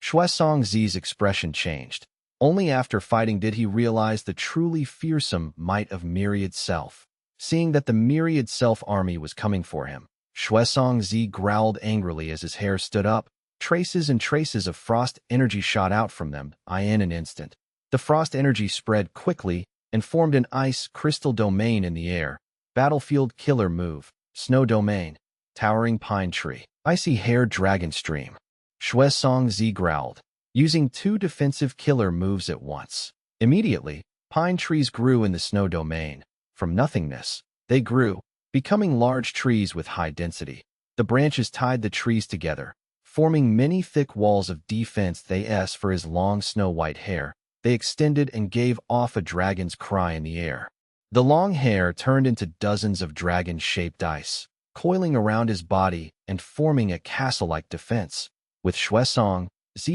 Xuesong's expression changed. Only after fighting did he realize the truly fearsome might of myriad self. Seeing that the myriad self army was coming for him, Xuesong growled angrily as his hair stood up. Traces and traces of frost energy shot out from them in an instant. The frost energy spread quickly and formed an ice crystal domain in the air. Battlefield killer move. Snow domain. Towering pine tree. Icy hair dragon stream. Xuesong growled, using 2 defensive killer moves at once. Immediately, pine trees grew in the snow domain. From nothingness, they grew, becoming large trees with high density. The branches tied the trees together, forming many thick walls of defense. For his long snow-white hair, they extended and gave off a dragon's cry in the air. The long hair turned into dozens of dragon-shaped ice, coiling around his body and forming a castle-like defense, with Xuesong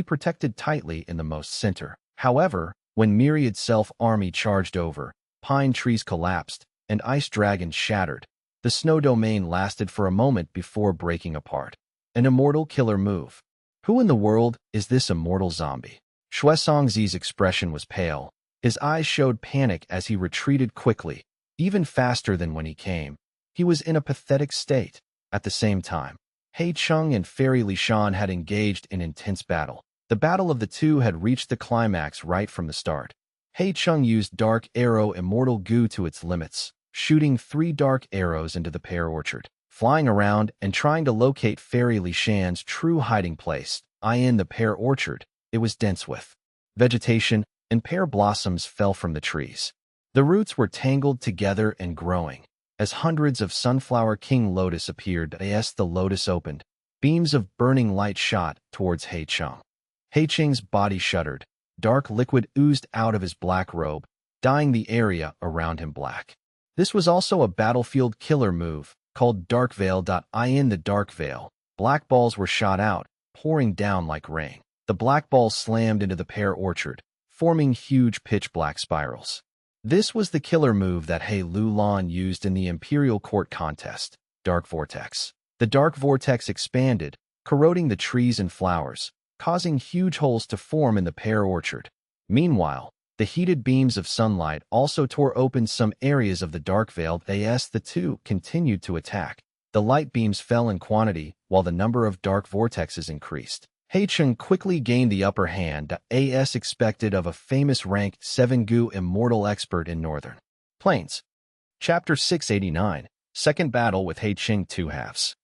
protected tightly in the most center. However, when myriad self-army charged over, pine trees collapsed and ice dragons shattered. The snow domain lasted for a moment before breaking apart. An immortal killer move. Who in the world is this immortal zombie? Xuesong's expression was pale. His eyes showed panic as he retreated quickly, even faster than when he came. He was in a pathetic state. At the same time, He Cheng and Fairy Li Shan had engaged in intense battle. The battle of the two had reached the climax right from the start. He Cheng used Dark Arrow Immortal Goo to its limits, shooting 3 dark arrows into the pear orchard, flying around and trying to locate Fairy Li Shan's true hiding place. In the pear orchard, it was dense with vegetation, and pear blossoms fell from the trees. The roots were tangled together and growing. As hundreds of sunflower king lotus appeared as the lotus opened, beams of burning light shot towards He Cheng. He Cheng's body shuddered. Dark liquid oozed out of his black robe, dyeing the area around him black. This was also a battlefield killer move, called Dark Veil. In the Dark Veil, black balls were shot out, pouring down like rain. The black balls slammed into the pear orchard, forming huge pitch-black spirals. This was the killer move that He Lulan used in the Imperial Court contest, Dark Vortex. The Dark Vortex expanded, corroding the trees and flowers, causing huge holes to form in the pear orchard. Meanwhile, the heated beams of sunlight also tore open some areas of the Dark Veil. The two continued to attack. The light beams fell in quantity, while the number of dark vortexes increased. He Cheng quickly gained the upper hand, as expected of a famous rank 7 Goo immortal expert in Northern Plains. Chapter 689, Second Battle with He Cheng 2 halves.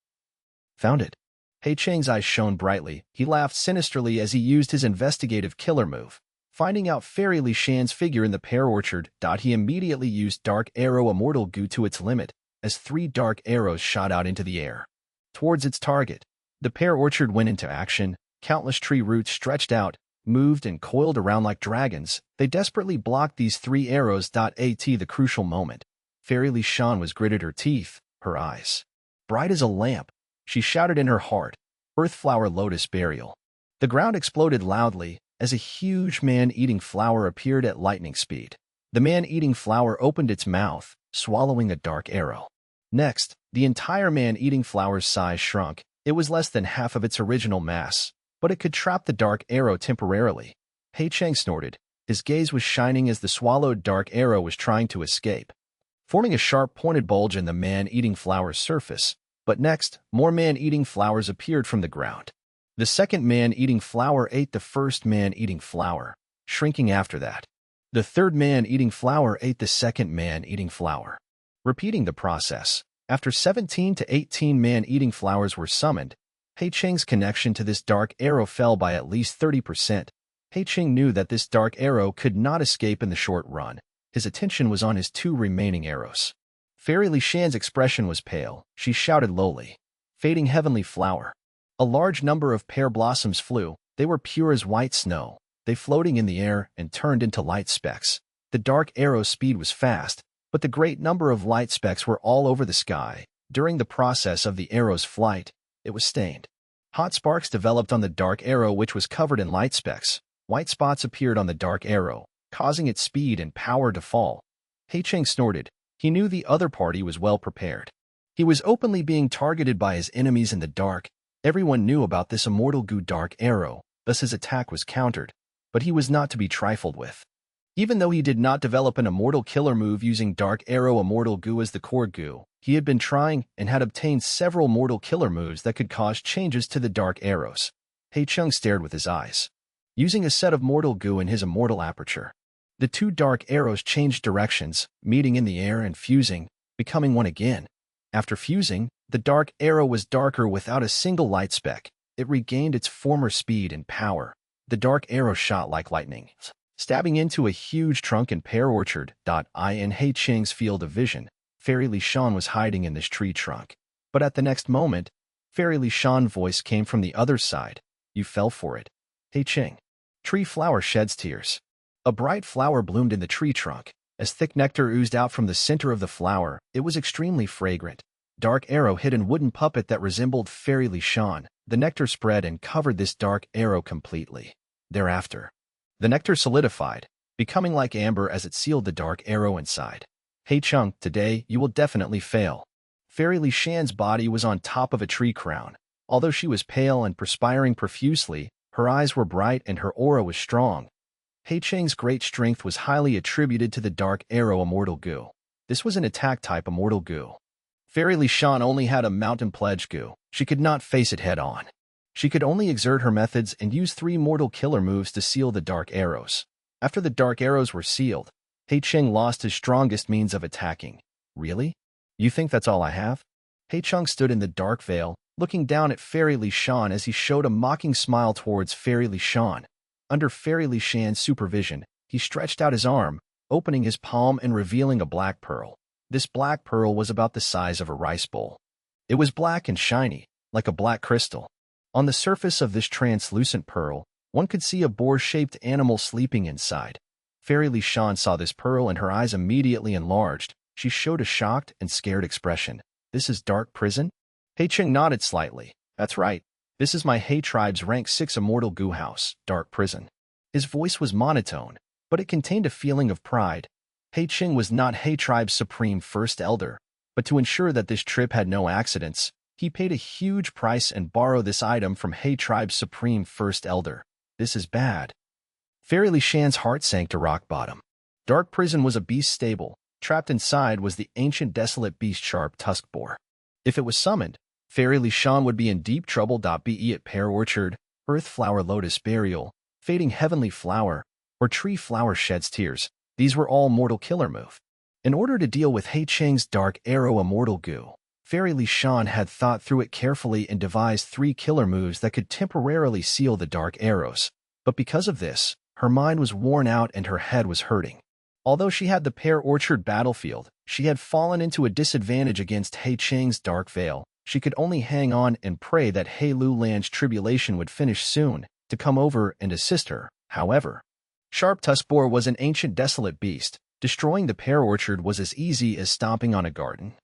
Found it. He Cheng's eyes shone brightly. He laughed sinisterly as he used his investigative killer move. Finding out Fairy Li Shan's figure in the pear orchard, he immediately used Dark Arrow Immortal Goo to its limit, as 3 dark arrows shot out into the air towards its target. The pear orchard went into action. Countless tree roots stretched out, moved and coiled around like dragons. They desperately blocked these 3 arrows. At the crucial moment, Fairy Li Shan was gritted her teeth, her eyes bright as a lamp. She shouted in her heart, "Earthflower Lotus Burial." The ground exploded loudly as a huge man-eating flower appeared at lightning speed. The man-eating flower opened its mouth, swallowing a dark arrow. Next, the entire man-eating flower's size shrunk. It was less than half of its original mass, but it could trap the dark arrow temporarily. He Cheng snorted. His gaze was shining as the swallowed dark arrow was trying to escape, forming a sharp pointed bulge in the man-eating flower's surface. But next, more man-eating flowers appeared from the ground. The second man-eating flower ate the first man-eating flower, shrinking after that. The third man-eating flower ate the second man-eating flower, repeating the process. After 17 to 18 man-eating flowers were summoned, He Cheng's connection to this dark arrow fell by at least 30%. He Cheng knew that this dark arrow could not escape in the short run. His attention was on his 2 remaining arrows. Fairy Li Shan's expression was pale. She shouted lowly, "Fading heavenly flower." A large number of pear blossoms flew. They were pure as white snow. They floating in the air and turned into light specks. The dark arrow's speed was fast, but the great number of light specks were all over the sky. During the process of the arrow's flight, it was stained. Hot sparks developed on the dark arrow, which was covered in light specks. White spots appeared on the dark arrow, causing its speed and power to fall. He Cheng snorted. He knew the other party was well prepared. He was openly being targeted by his enemies in the dark. Everyone knew about this immortal goo dark arrow, thus his attack was countered. But he was not to be trifled with. Even though he did not develop an immortal killer move using dark arrow immortal goo as the core goo, he had been trying and had obtained several mortal killer moves that could cause changes to the dark arrows. He Cheng stared with his eyes. Using a set of mortal goo in his immortal aperture, the 2 dark arrows changed directions, meeting in the air and fusing, becoming one again. After fusing, the dark arrow was darker without a single light speck. It regained its former speed and power. The dark arrow shot like lightning, stabbing into a huge trunk and pear orchard. In He Cheng's field of vision, Fairy Li Shan was hiding in this tree trunk. But at the next moment, Fairy Li Shan's voice came from the other side. "You fell for it, He Cheng." Tree flower sheds tears. A bright flower bloomed in the tree trunk. As thick nectar oozed out from the center of the flower, it was extremely fragrant. Dark arrow hid in wooden puppet that resembled Fairy Li Shan. The nectar spread and covered this dark arrow completely. Thereafter, the nectar solidified, becoming like amber as it sealed the dark arrow inside. "Hey Chung, today you will definitely fail." Fairy Li Shan's body was on top of a tree crown. Although she was pale and perspiring profusely, her eyes were bright and her aura was strong. He Cheng's great strength was highly attributed to the dark arrow immortal goo. This was an attack-type immortal goo. Fairy Li Shan only had a mountain pledge goo. She could not face it head-on. She could only exert her methods and use 3 mortal killer moves to seal the dark arrows. After the dark arrows were sealed, He Cheng lost his strongest means of attacking. "Really? You think that's all I have?" He Cheng stood in the dark veil, looking down at Fairy Li Shan as he showed a mocking smile towards Fairy Li Shan. Under Fairy Li Shan's supervision, he stretched out his arm, opening his palm and revealing a black pearl. This black pearl was about the size of a rice bowl. It was black and shiny, like a black crystal. On the surface of this translucent pearl, one could see a boar-shaped animal sleeping inside. Fairy Li Shan saw this pearl and her eyes immediately enlarged. She showed a shocked and scared expression. "This is Dark Prison?" He Cheng nodded slightly. "That's right. This is my He tribe's rank 6 immortal goo house, Dark Prison." His voice was monotone, but it contained a feeling of pride. He Cheng was not He tribe's supreme first elder, but to ensure that this trip had no accidents, he paid a huge price and borrowed this item from He tribe's supreme first elder. This is bad. Fairy Li Shan's heart sank to rock bottom. Dark Prison was a beast stable. Trapped inside was the ancient desolate beast Sharp Tusk Boar. If it was summoned, Fairy Li Shan would be in deep trouble. Be it Pear Orchard, Earth Flower Lotus Burial, Fading Heavenly Flower, or Tree Flower Sheds Tears. These were all mortal killer move. In order to deal with He Cheng's Dark Arrow immortal goo, Fairy Li Shan had thought through it carefully and devised 3 killer moves that could temporarily seal the dark arrows. But because of this, her mind was worn out and her head was hurting. Although she had the Pear Orchard battlefield, she had fallen into a disadvantage against He Cheng's Dark Veil. She could only hang on and pray that He Lu Lan's tribulation would finish soon, to come over and assist her. However, Sharp Tusk Boar was an ancient desolate beast. Destroying the Pear Orchard was as easy as stomping on a garden.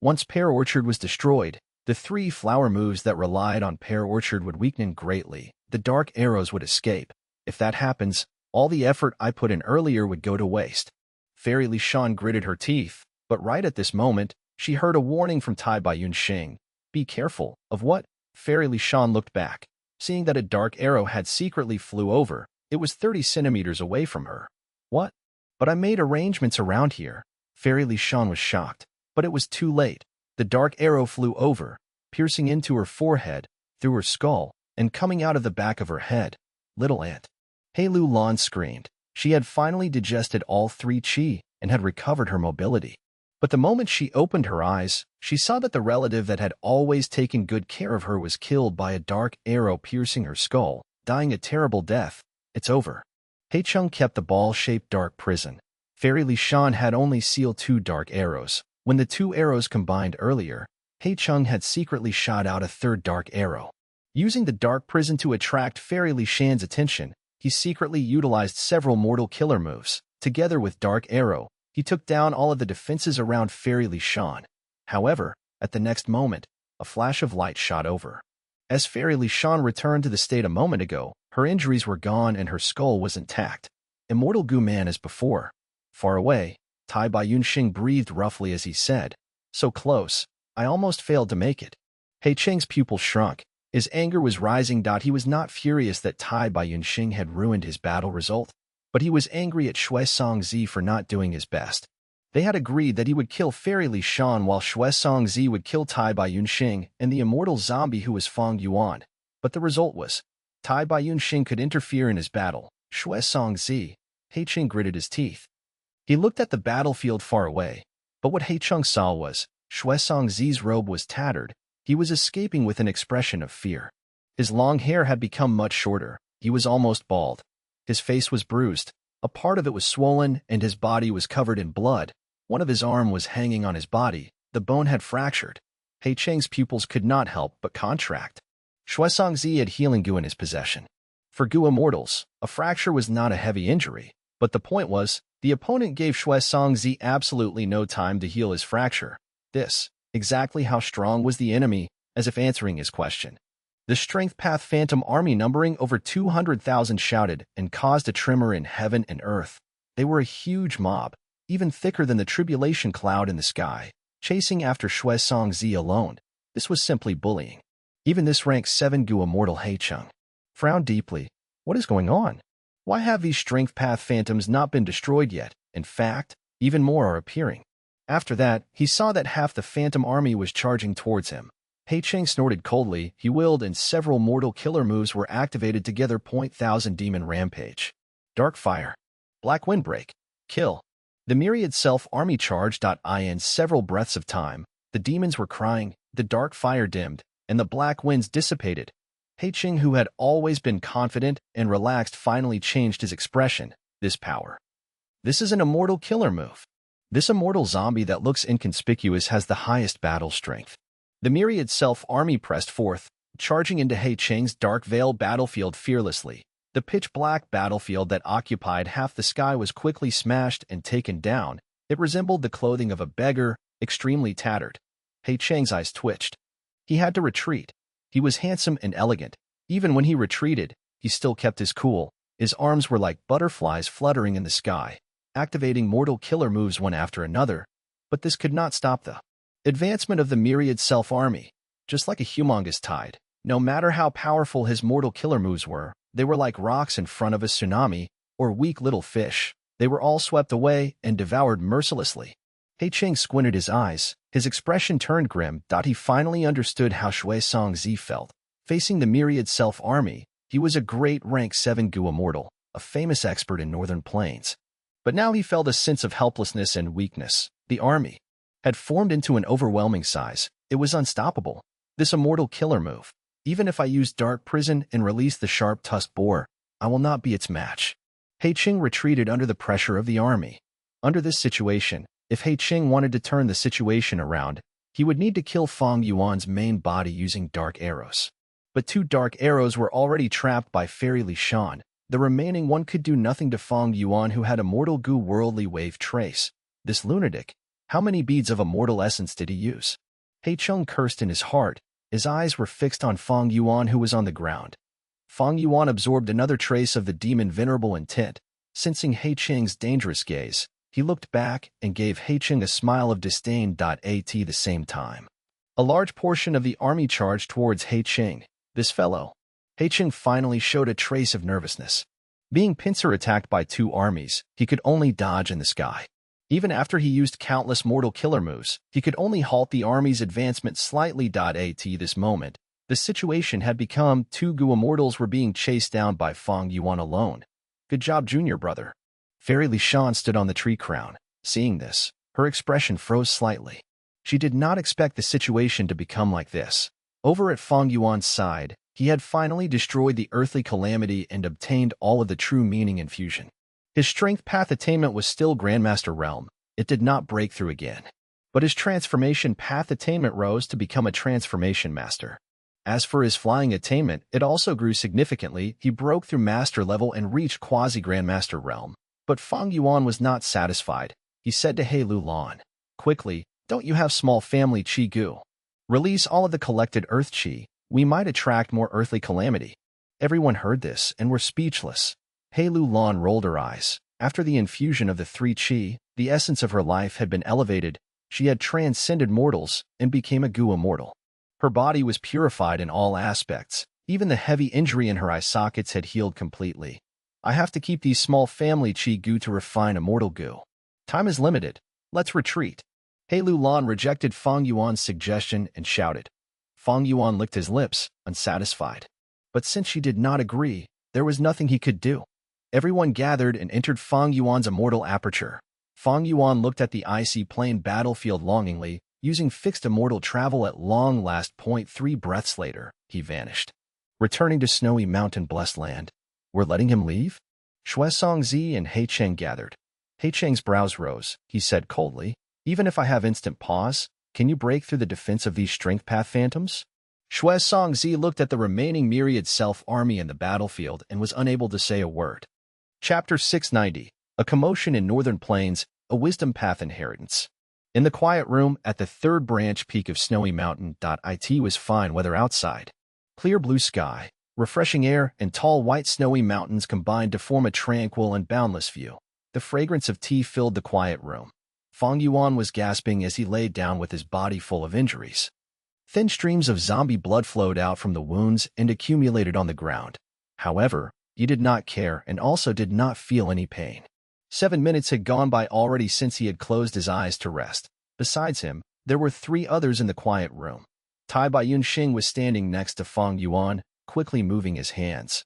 Once Pear Orchard was destroyed, the 3 flower moves that relied on Pear Orchard would weaken greatly. The dark arrows would escape. If that happens, all the effort I put in earlier would go to waste. Fairy Li Shan gritted her teeth, but right at this moment, she heard a warning from Tai Bai Yun Sheng. "Be careful." "Of what?" Fairy Li Shan looked back. Seeing that a dark arrow had secretly flew over, it was 30 centimeters away from her. "What?" "But I made arrangements around here." Fairy Li Shan was shocked, but it was too late. The dark arrow flew over, piercing into her forehead, through her skull, and coming out of the back of her head. "Little ant." He Lu Lan screamed. She had finally digested all 3 chi and had recovered her mobility. But the moment she opened her eyes, she saw that the relative that had always taken good care of her was killed by a dark arrow piercing her skull, dying a terrible death. It's over. Hei-chung kept the ball-shaped dark prison. Fairy Li Shan had only sealed 2 dark arrows. When the 2 arrows combined earlier, Hei-chung had secretly shot out a 3rd dark arrow. Using the dark prison to attract Fairy Li Shan's attention, he secretly utilized several mortal killer moves. Together with Dark Arrow, he took down all of the defenses around Fairy Li Shan. However, at the next moment, a flash of light shot over. As Fairy Li Shan returned to the state a moment ago, her injuries were gone and her skull was intact. Immortal Gu Man as before. Far away, Tai Bai Yunxing breathed roughly as he said, "So close, I almost failed to make it." Hei Cheng's pupil shrunk. His anger was rising. He was not furious that Tai Bai Yunxing had ruined his battle result, but he was angry at Shui Songzi for not doing his best. They had agreed that he would kill Fairy Li Shan while Shui Songzi would kill Tai Bai Yunxing and the immortal zombie who was Fang Yuan. But the result was, Tai Bai Yunxing could interfere in his battle. Shui Songzi. Hei-chung gritted his teeth. He looked at the battlefield far away, but what Hei-chung saw was, Shui Songzi's robe was tattered. He was escaping with an expression of fear. His long hair had become much shorter. He was almost bald. His face was bruised. A part of it was swollen, and his body was covered in blood. One of his arms was hanging on his body. The bone had fractured. Hei-cheng's pupils could not help but contract. Shui Songzi had healing goo in his possession. For Gu immortals, a fracture was not a heavy injury, but the point was, the opponent gave Shui Songzi absolutely no time to heal his fracture. Exactly how strong was the enemy, as if answering his question. The Strength Path Phantom Army numbering over 200,000 shouted and caused a tremor in heaven and earth. They were a huge mob, even thicker than the tribulation cloud in the sky, chasing after Shui Songzi alone. This was simply bullying. Even this rank 7 Gu immortal Hei-chung frowned deeply. What is going on? Why have these Strength Path Phantoms not been destroyed yet? In fact, even more are appearing. After that, he saw that half the Phantom Army was charging towards him. Hei-chung snorted coldly. He willed and several mortal killer moves were activated together. 1000 Demon Rampage. Dark Fire. Black Windbreak. Kill. The myriad self-army charged. In several breaths of time, the demons were crying, the dark fire dimmed, and the black winds dissipated. Hei-chung, who had always been confident and relaxed, finally changed his expression. This power. This is an immortal killer move. This immortal zombie that looks inconspicuous has the highest battle strength. The myriad self-army pressed forth, charging into Hei-chung's dark veil battlefield fearlessly. The pitch-black battlefield that occupied half the sky was quickly smashed and taken down. It resembled the clothing of a beggar, extremely tattered. Hei-chung's eyes twitched. He had to retreat. He was handsome and elegant. Even when he retreated, he still kept his cool. His arms were like butterflies fluttering in the sky, activating mortal killer moves one after another. But this could not stop the advancement of the myriad self-army. Just like a humongous tide, no matter how powerful his mortal killer moves were, they were like rocks in front of a tsunami, or weak little fish. They were all swept away and devoured mercilessly. Hei-chung squinted his eyes. His expression turned grim. He finally understood how Shui Songzi felt. Facing the myriad self-army, he was a great rank 7 Gu immortal, a famous expert in northern plains. But now he felt a sense of helplessness and weakness. The army had formed into an overwhelming size. It was unstoppable. This immortal killer move. Even if I use Dark Prison and release the sharp-tusked boar, I will not be its match. Hei-chung retreated under the pressure of the army. Under this situation, if Hei-chung wanted to turn the situation around, he would need to kill Fang Yuan's main body using dark arrows. But 2 dark arrows were already trapped by Fairy Li Shan. The remaining one could do nothing to Fang Yuan, who had a mortal Gu worldly wave trace. This lunatic. How many beads of immortal essence did he use? Hei-chung cursed in his heart. His eyes were fixed on Fang Yuan, who was on the ground. Fang Yuan absorbed another trace of the demon venerable intent. Sensing Hei-chung's dangerous gaze, he looked back and gave Hei-chung a smile of disdain. At the same time, a large portion of the army charged towards Hei-chung. This fellow. Hei-chung finally showed a trace of nervousness. Being pincer attacked by 2 armies, he could only dodge in the sky. Even after he used countless mortal killer moves, he could only halt the army's advancement slightly. At this moment, the situation had become 2 Gu immortals were being chased down by Fang Yuan alone. Good job, junior brother. Fairy Li Shan stood on the tree crown. Seeing this, Her expression froze slightly. She did not expect the situation to become like this. Over at Fang Yuan's side, he had finally destroyed the earthly calamity and obtained all of the true meaning and fusion. His strength path attainment was still Grandmaster Realm. It did not break through again. But his transformation path attainment rose to become a transformation master. As for his flying attainment, it also grew significantly. He broke through master level and reached quasi-grandmaster realm. But Fang Yuan was not satisfied. He said to He Lu Lan, "Quickly, don't you have small family Qi Gu? Release all of the collected earth Qi. We might attract more earthly calamity." Everyone heard this and were speechless. He Lu Lan rolled her eyes. After the infusion of the 3 Qi, the essence of her life had been elevated. She had transcended mortals and became a Gu immortal. Her body was purified in all aspects. Even the heavy injury in her eye sockets had healed completely. "I have to keep these small family Qi Gu to refine immortal Gu. Time is limited. Let's retreat." He Lu Lan rejected Fang Yuan's suggestion and shouted. Fang Yuan licked his lips, unsatisfied. But since she did not agree, there was nothing he could do. Everyone gathered and entered Fang Yuan's immortal aperture. Fang Yuan looked at the icy plain battlefield longingly. Using fixed immortal travel at long last. 3 breaths later, he vanished. Returning to snowy mountain blessed land. We're letting him leave? Shui Songzi and He Cheng gathered. He Cheng's brows rose. He said coldly, "Even if I have instant pause, can you break through the defense of these strength path phantoms?" Shui Songzi looked at the remaining myriad self-army in the battlefield and was unable to say a word. Chapter 690. A Commotion in Northern Plains, a Wisdom Path Inheritance. In the quiet room at the 3rd branch peak of Snowy Mountain, it was fine weather outside. Clear blue sky, refreshing air, and tall white snowy mountains combined to form a tranquil and boundless view. The fragrance of tea filled the quiet room. Fang Yuan was gasping as he laid down with his body full of injuries. Thin streams of zombie blood flowed out from the wounds and accumulated on the ground. However, he did not care and also did not feel any pain. 7 minutes had gone by already since he had closed his eyes to rest. Besides him, there were 3 others in the quiet room. Tai Baiyunxing was standing next to Fang Yuan, quickly moving his hands,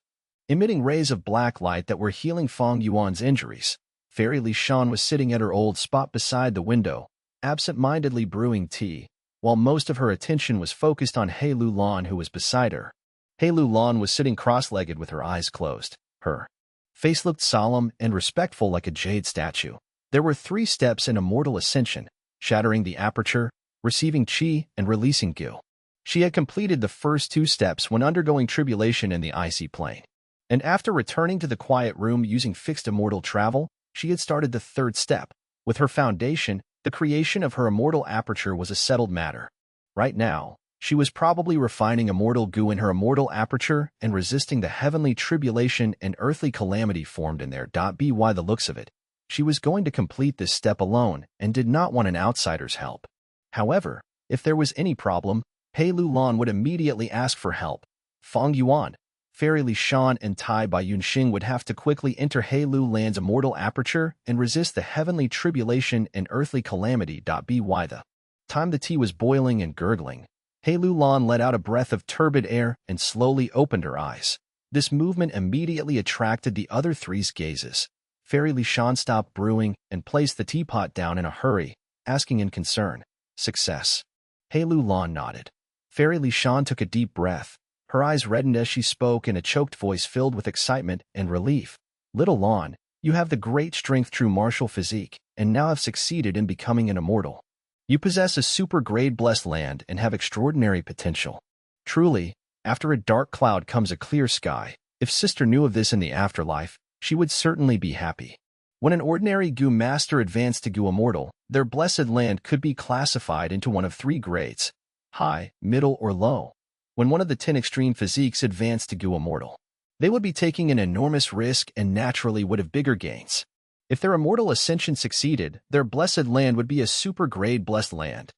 emitting rays of black light that were healing Fang Yuan's injuries. Fairy Li Shan was sitting at her old spot beside the window, absent-mindedly brewing tea, while most of her attention was focused on He Lu Lan, who was beside her. He Lu Lan was sitting cross-legged with her eyes closed. Her face looked solemn and respectful like a jade statue. There were 3 steps in immortal ascension: shattering the aperture, receiving Qi, and releasing Gu. She had completed the first 2 steps when undergoing tribulation in the icy plane. And after returning to the quiet room using fixed immortal travel, she had started the 3rd step. With her foundation, the creation of her immortal aperture was a settled matter. Right now, she was probably refining immortal Gu in her immortal aperture and resisting the heavenly tribulation and earthly calamity formed in there. By the looks of it, she was going to complete this step alone and did not want an outsider's help. However, if there was any problem, He Lu Lan would immediately ask for help. Fang Yuan, Fairy Li Shan, and Tai Baiyunxing would have to quickly enter He Lu Lan's immortal aperture and resist the heavenly tribulation and earthly calamity. By the time the tea was boiling and gurgling, He Lu Lan let out a breath of turbid air and slowly opened her eyes. This movement immediately attracted the other 3's gazes. Fairy Li Shan stopped brewing and placed the teapot down in a hurry, asking in concern, "Success?" He Lu Lan nodded. Fairy Li Shan took a deep breath. Her eyes reddened as she spoke in a choked voice filled with excitement and relief. "Little Lan, you have the great strength true martial physique, and now have succeeded in becoming an immortal. You possess a super-grade blessed land and have extraordinary potential. Truly, after a dark cloud comes a clear sky. If sister knew of this in the afterlife, she would certainly be happy." When an ordinary Gu master advanced to Gu immortal, their blessed land could be classified into one of 3 grades: high, middle, or low. When one of the 10 extreme physiques advanced to Gu immortal, they would be taking an enormous risk and naturally would have bigger gains. If their immortal ascension succeeded, their blessed land would be a super-grade blessed land.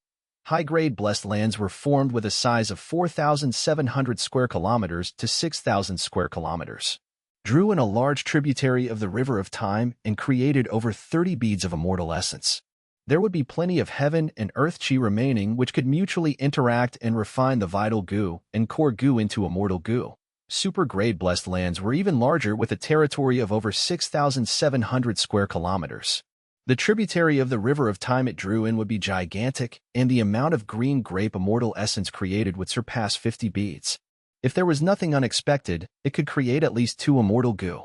High-grade blessed lands were formed with a size of 4,700 square kilometers to 6,000 square kilometers. Drew in a large tributary of the River of Time and created over 30 beads of immortal essence. There would be plenty of heaven and earth Qi remaining which could mutually interact and refine the vital Gu and core Gu into immortal Gu. Super-grade blessed lands were even larger with a territory of over 6,700 square kilometers. The tributary of the river of time it drew in would be gigantic, and the amount of green grape immortal essence created would surpass 50 beads. If there was nothing unexpected, it could create at least 2 immortal goo.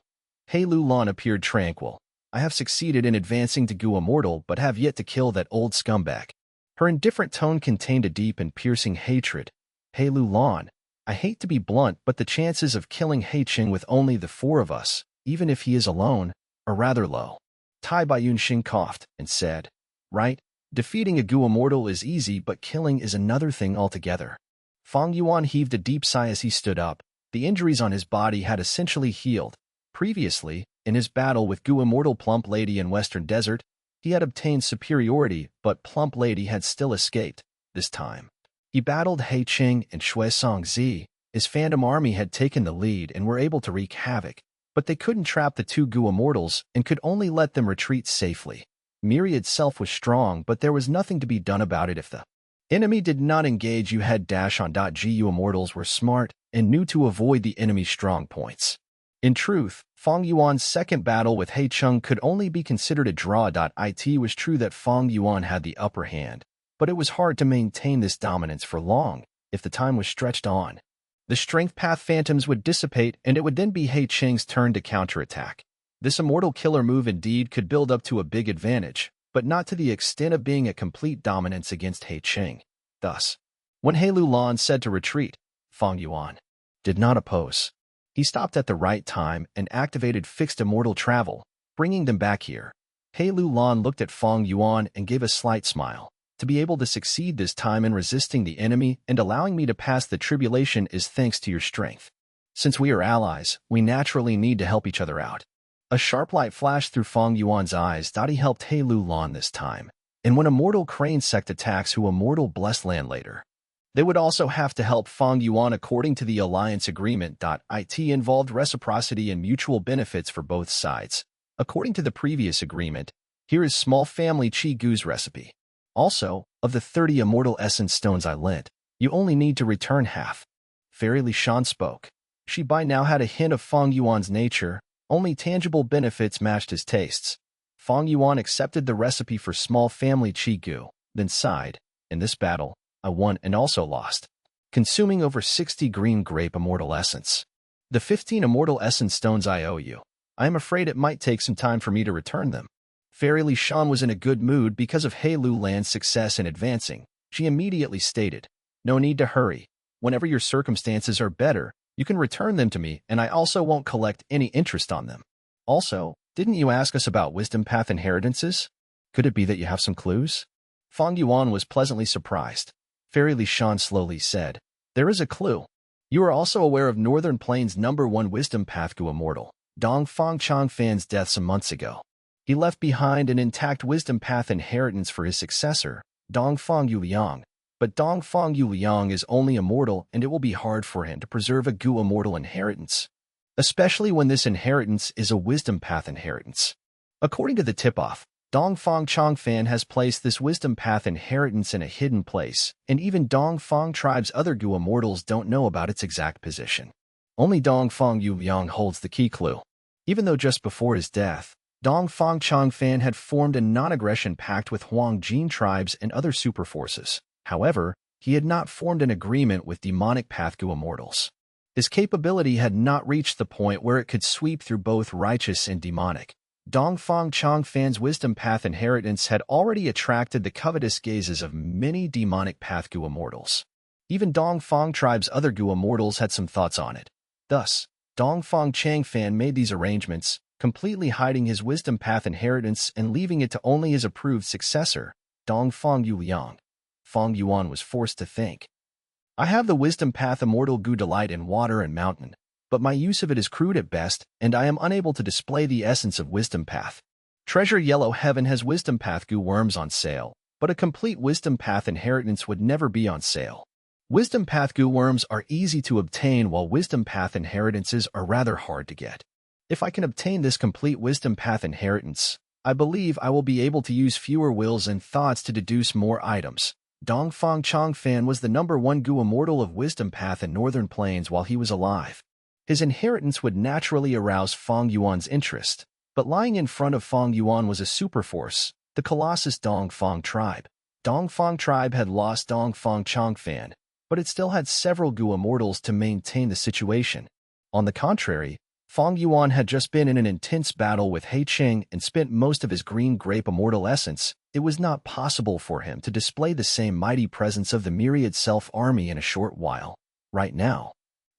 Hei Lu Lan appeared tranquil. I have succeeded in advancing to goo immortal but have yet to kill that old scumbag. Her indifferent tone contained a deep and piercing hatred. Hei Lu Lan, I hate to be blunt, but the chances of killing Hei Qing with only the 4 of us, even if he is alone, are rather low. Tai Baiyunxing coughed and said, right, defeating a goo immortal is easy, but killing is another thing altogether. Fang Yuan heaved a deep sigh as he stood up. The injuries on his body had essentially healed. Previously, in his battle with Goo Immortal Plump Lady in Western Desert, he had obtained superiority, but Plump Lady had still escaped. This time, he battled Hei Qing and Shui Songzi. His Phantom Army had taken the lead and were able to wreak havoc, but they couldn't trap the 2 Goo Immortals and could only let them retreat safely. Miri itself was strong, but there was nothing to be done about it if the enemy did not engage. You had dash on. Gu Immortals were smart and knew to avoid the enemy's strong points. In truth, Fang Yuan's second battle with Hei Qing could only be considered a draw. It was true that Fang Yuan had the upper hand, but it was hard to maintain this dominance for long if the time was stretched on. The strength path phantoms would dissipate, and it would then be Hei Qing's turn to counterattack. This immortal killer move indeed could build up to a big advantage, but not to the extent of being a complete dominance against Hei Qing. Thus, when Hei Lu Lan said to retreat, Fang Yuan did not oppose. He stopped at the right time and activated fixed immortal travel, bringing them back here. Hei Lu Lan looked at Fang Yuan and gave a slight smile. To be able to succeed this time in resisting the enemy and allowing me to pass the tribulation is thanks to your strength. Since we are allies, we naturally need to help each other out. A sharp light flashed through Fang Yuan's eyes. He helped Hei Lu Lan this time, and when Immortal Crane Sect attacks who Immortal Blessed Land later, they would also have to help Fang Yuan according to the alliance agreement. It involved reciprocity and mutual benefits for both sides. According to the previous agreement, here is small family Qi Gu's recipe. Also, of the 30 immortal essence stones I lent, you only need to return half. Fairy Li Shan spoke. She by now had a hint of Fang Yuan's nature, only tangible benefits matched his tastes. Fang Yuan accepted the recipe for small family Qi Gu, then sighed. In this battle, I won and also lost, consuming over 60 green grape immortal essence. The 15 immortal essence stones I owe you. I am afraid it might take some time for me to return them. Fairy Li Shan was in a good mood because of Hei Lu Lan's success in advancing. She immediately stated, no need to hurry. Whenever your circumstances are better, you can return them to me, and I also won't collect any interest on them. Also, didn't you ask us about wisdom path inheritances? Could it be that you have some clues? Fang Yuan was pleasantly surprised. Fairy Li Shan slowly said, there is a clue. You are also aware of Northern Plains #1 wisdom path Gu Immortal, Dong Fang Changfan's death some months ago. He left behind an intact wisdom path inheritance for his successor, Dong Fang Yuliang, but Dong Fang Yuliang is only immortal and it will be hard for him to preserve a Gu immortal inheritance, especially when this inheritance is a wisdom path inheritance. According to the tip-off, Dong Fang Changfan has placed this wisdom path inheritance in a hidden place, and even Dong Fang tribe's other Gu immortals don't know about its exact position. Only Dong Fang Yuliang holds the key clue. Even though just before his death, Dong Fang Changfan had formed a non-aggression pact with Huang Jin tribes and other superforces. However, he had not formed an agreement with demonic path Gu immortals. His capability had not reached the point where it could sweep through both righteous and demonic. Dong Fang Changfan's wisdom path inheritance had already attracted the covetous gazes of many demonic path Gu immortals. Even Dong Fang tribe's other Gu immortals had some thoughts on it. Thus, Dong Fang Changfan made these arrangements, completely hiding his wisdom path inheritance and leaving it to only his approved successor, Dong Fang Yuliang. Fang Yuan was forced to think. I have the wisdom path immortal Gu delight in water and mountain, but my use of it is crude at best, and I am unable to display the essence of wisdom path. Treasure Yellow Heaven has wisdom path Gu worms on sale, but a complete wisdom path inheritance would never be on sale. Wisdom path Gu worms are easy to obtain while wisdom path inheritances are rather hard to get. If I can obtain this complete wisdom path inheritance, I believe I will be able to use fewer wills and thoughts to deduce more items. Dong Fang Changfan was the #1 Gu immortal of wisdom path in Northern Plains while he was alive. His inheritance would naturally arouse Fang Yuan's interest. But lying in front of Fang Yuan was a superforce, the colossus Dongfang tribe. Dongfang tribe had lost Dongfang Changfan, but it still had several Gu immortals to maintain the situation. On the contrary, Fang Yuan had just been in an intense battle with He Qing and spent most of his green grape immortal essence. It was not possible for him to display the same mighty presence of the myriad self-army in a short while. Right now,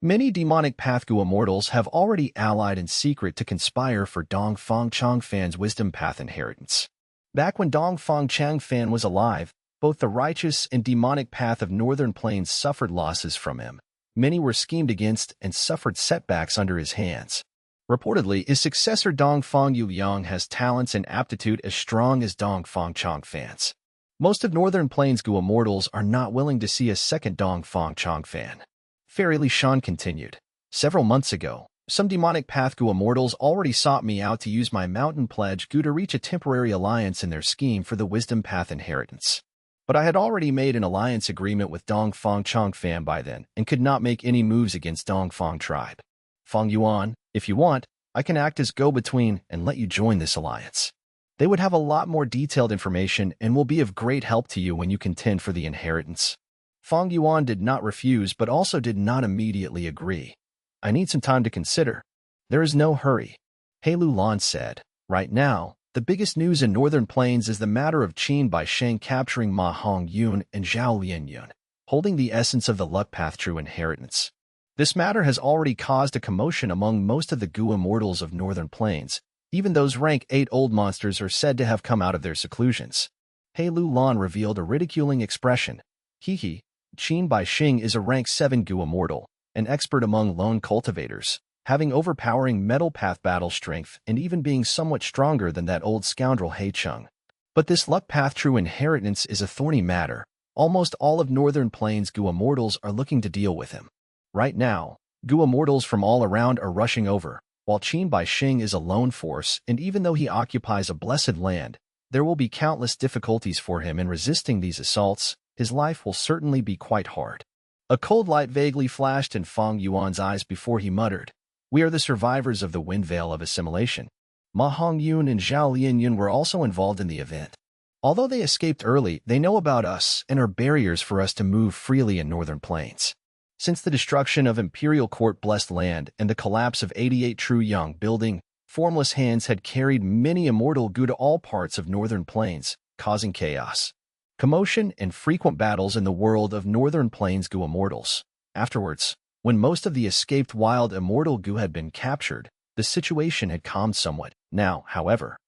many demonic path Gu immortals have already allied in secret to conspire for Dongfang Changfan's wisdom path inheritance. Back when Dongfang Changfan was alive, both the righteous and demonic path of Northern Plains suffered losses from him. Many were schemed against and suffered setbacks under his hands. Reportedly, his successor Dongfang Yuliang has talents and aptitude as strong as Dongfang Changfan's. Most of Northern Plains Gu immortals are not willing to see a second Dongfang Changfan. Fairy Li Shan continued. Several months ago, some demonic path Gu immortals already sought me out to use my mountain pledge Gu to reach a temporary alliance in their scheme for the wisdom path inheritance. But I had already made an alliance agreement with Dongfang Changfan by then and could not make any moves against Dongfang tribe. Fang Yuan, if you want, I can act as go-between and let you join this alliance. They would have a lot more detailed information and will be of great help to you when you contend for the inheritance. Fang Yuan did not refuse but also did not immediately agree. I need some time to consider. There is no hurry. He Lulan said. Right now, the biggest news in Northern Plains is the matter of Qin Baisheng capturing Ma Hongyun and Zhao Lianyun, holding the essence of the luck path true inheritance. This matter has already caused a commotion among most of the Gu immortals of Northern Plains. Even those rank 8 old monsters are said to have come out of their seclusions. He Lulan revealed a ridiculing expression. Qin Baisheng is a rank 7 Gu immortal, an expert among lone cultivators, having overpowering metal path battle strength and even being somewhat stronger than that old scoundrel He Cheng. But this luck path true inheritance is a thorny matter. Almost all of Northern Plains Gu immortals are looking to deal with him. Right now, Gu immortals from all around are rushing over, while Qin Baisheng is a lone force, and even though he occupies a blessed land, there will be countless difficulties for him in resisting these assaults. His life will certainly be quite hard. A cold light vaguely flashed in Fang Yuan's eyes before he muttered, "We are the survivors of the wind veil of assimilation." Ma Hongyun and Zhao Lianyun were also involved in the event. Although they escaped early, they know about us and are barriers for us to move freely in Northern Plains. Since the destruction of Imperial Court-blessed land and the collapse of 88 True Yang building, formless hands had carried many immortal Gu to all parts of Northern Plains, causing chaos, commotion, and frequent battles in the world of Northern Plains Gu immortals. Afterwards, when most of the escaped wild immortal Gu had been captured, the situation had calmed somewhat. Now, however,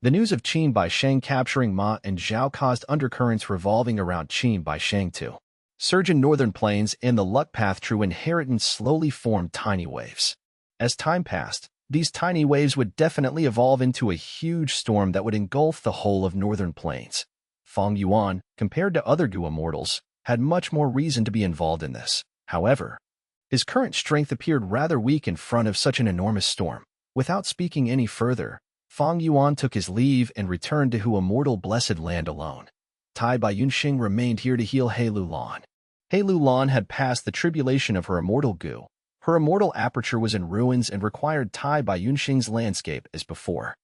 the news of Qin Baisheng capturing Ma and Zhao caused undercurrents revolving around Qin Baisheng to surge in Northern Plains, and the luck path true inheritance slowly formed tiny waves. As time passed, these tiny waves would definitely evolve into a huge storm that would engulf the whole of Northern Plains. Fang Yuan, compared to other Gu immortals, had much more reason to be involved in this. However, his current strength appeared rather weak in front of such an enormous storm. Without speaking any further, Fang Yuan took his leave and returned to Hu immortal blessed land alone. Tai Baiyunxing remained here to heal He Lulan. He Lulan had passed the tribulation of her immortal Gu. Her immortal aperture was in ruins and required Tai Baiyunxing's landscape as before.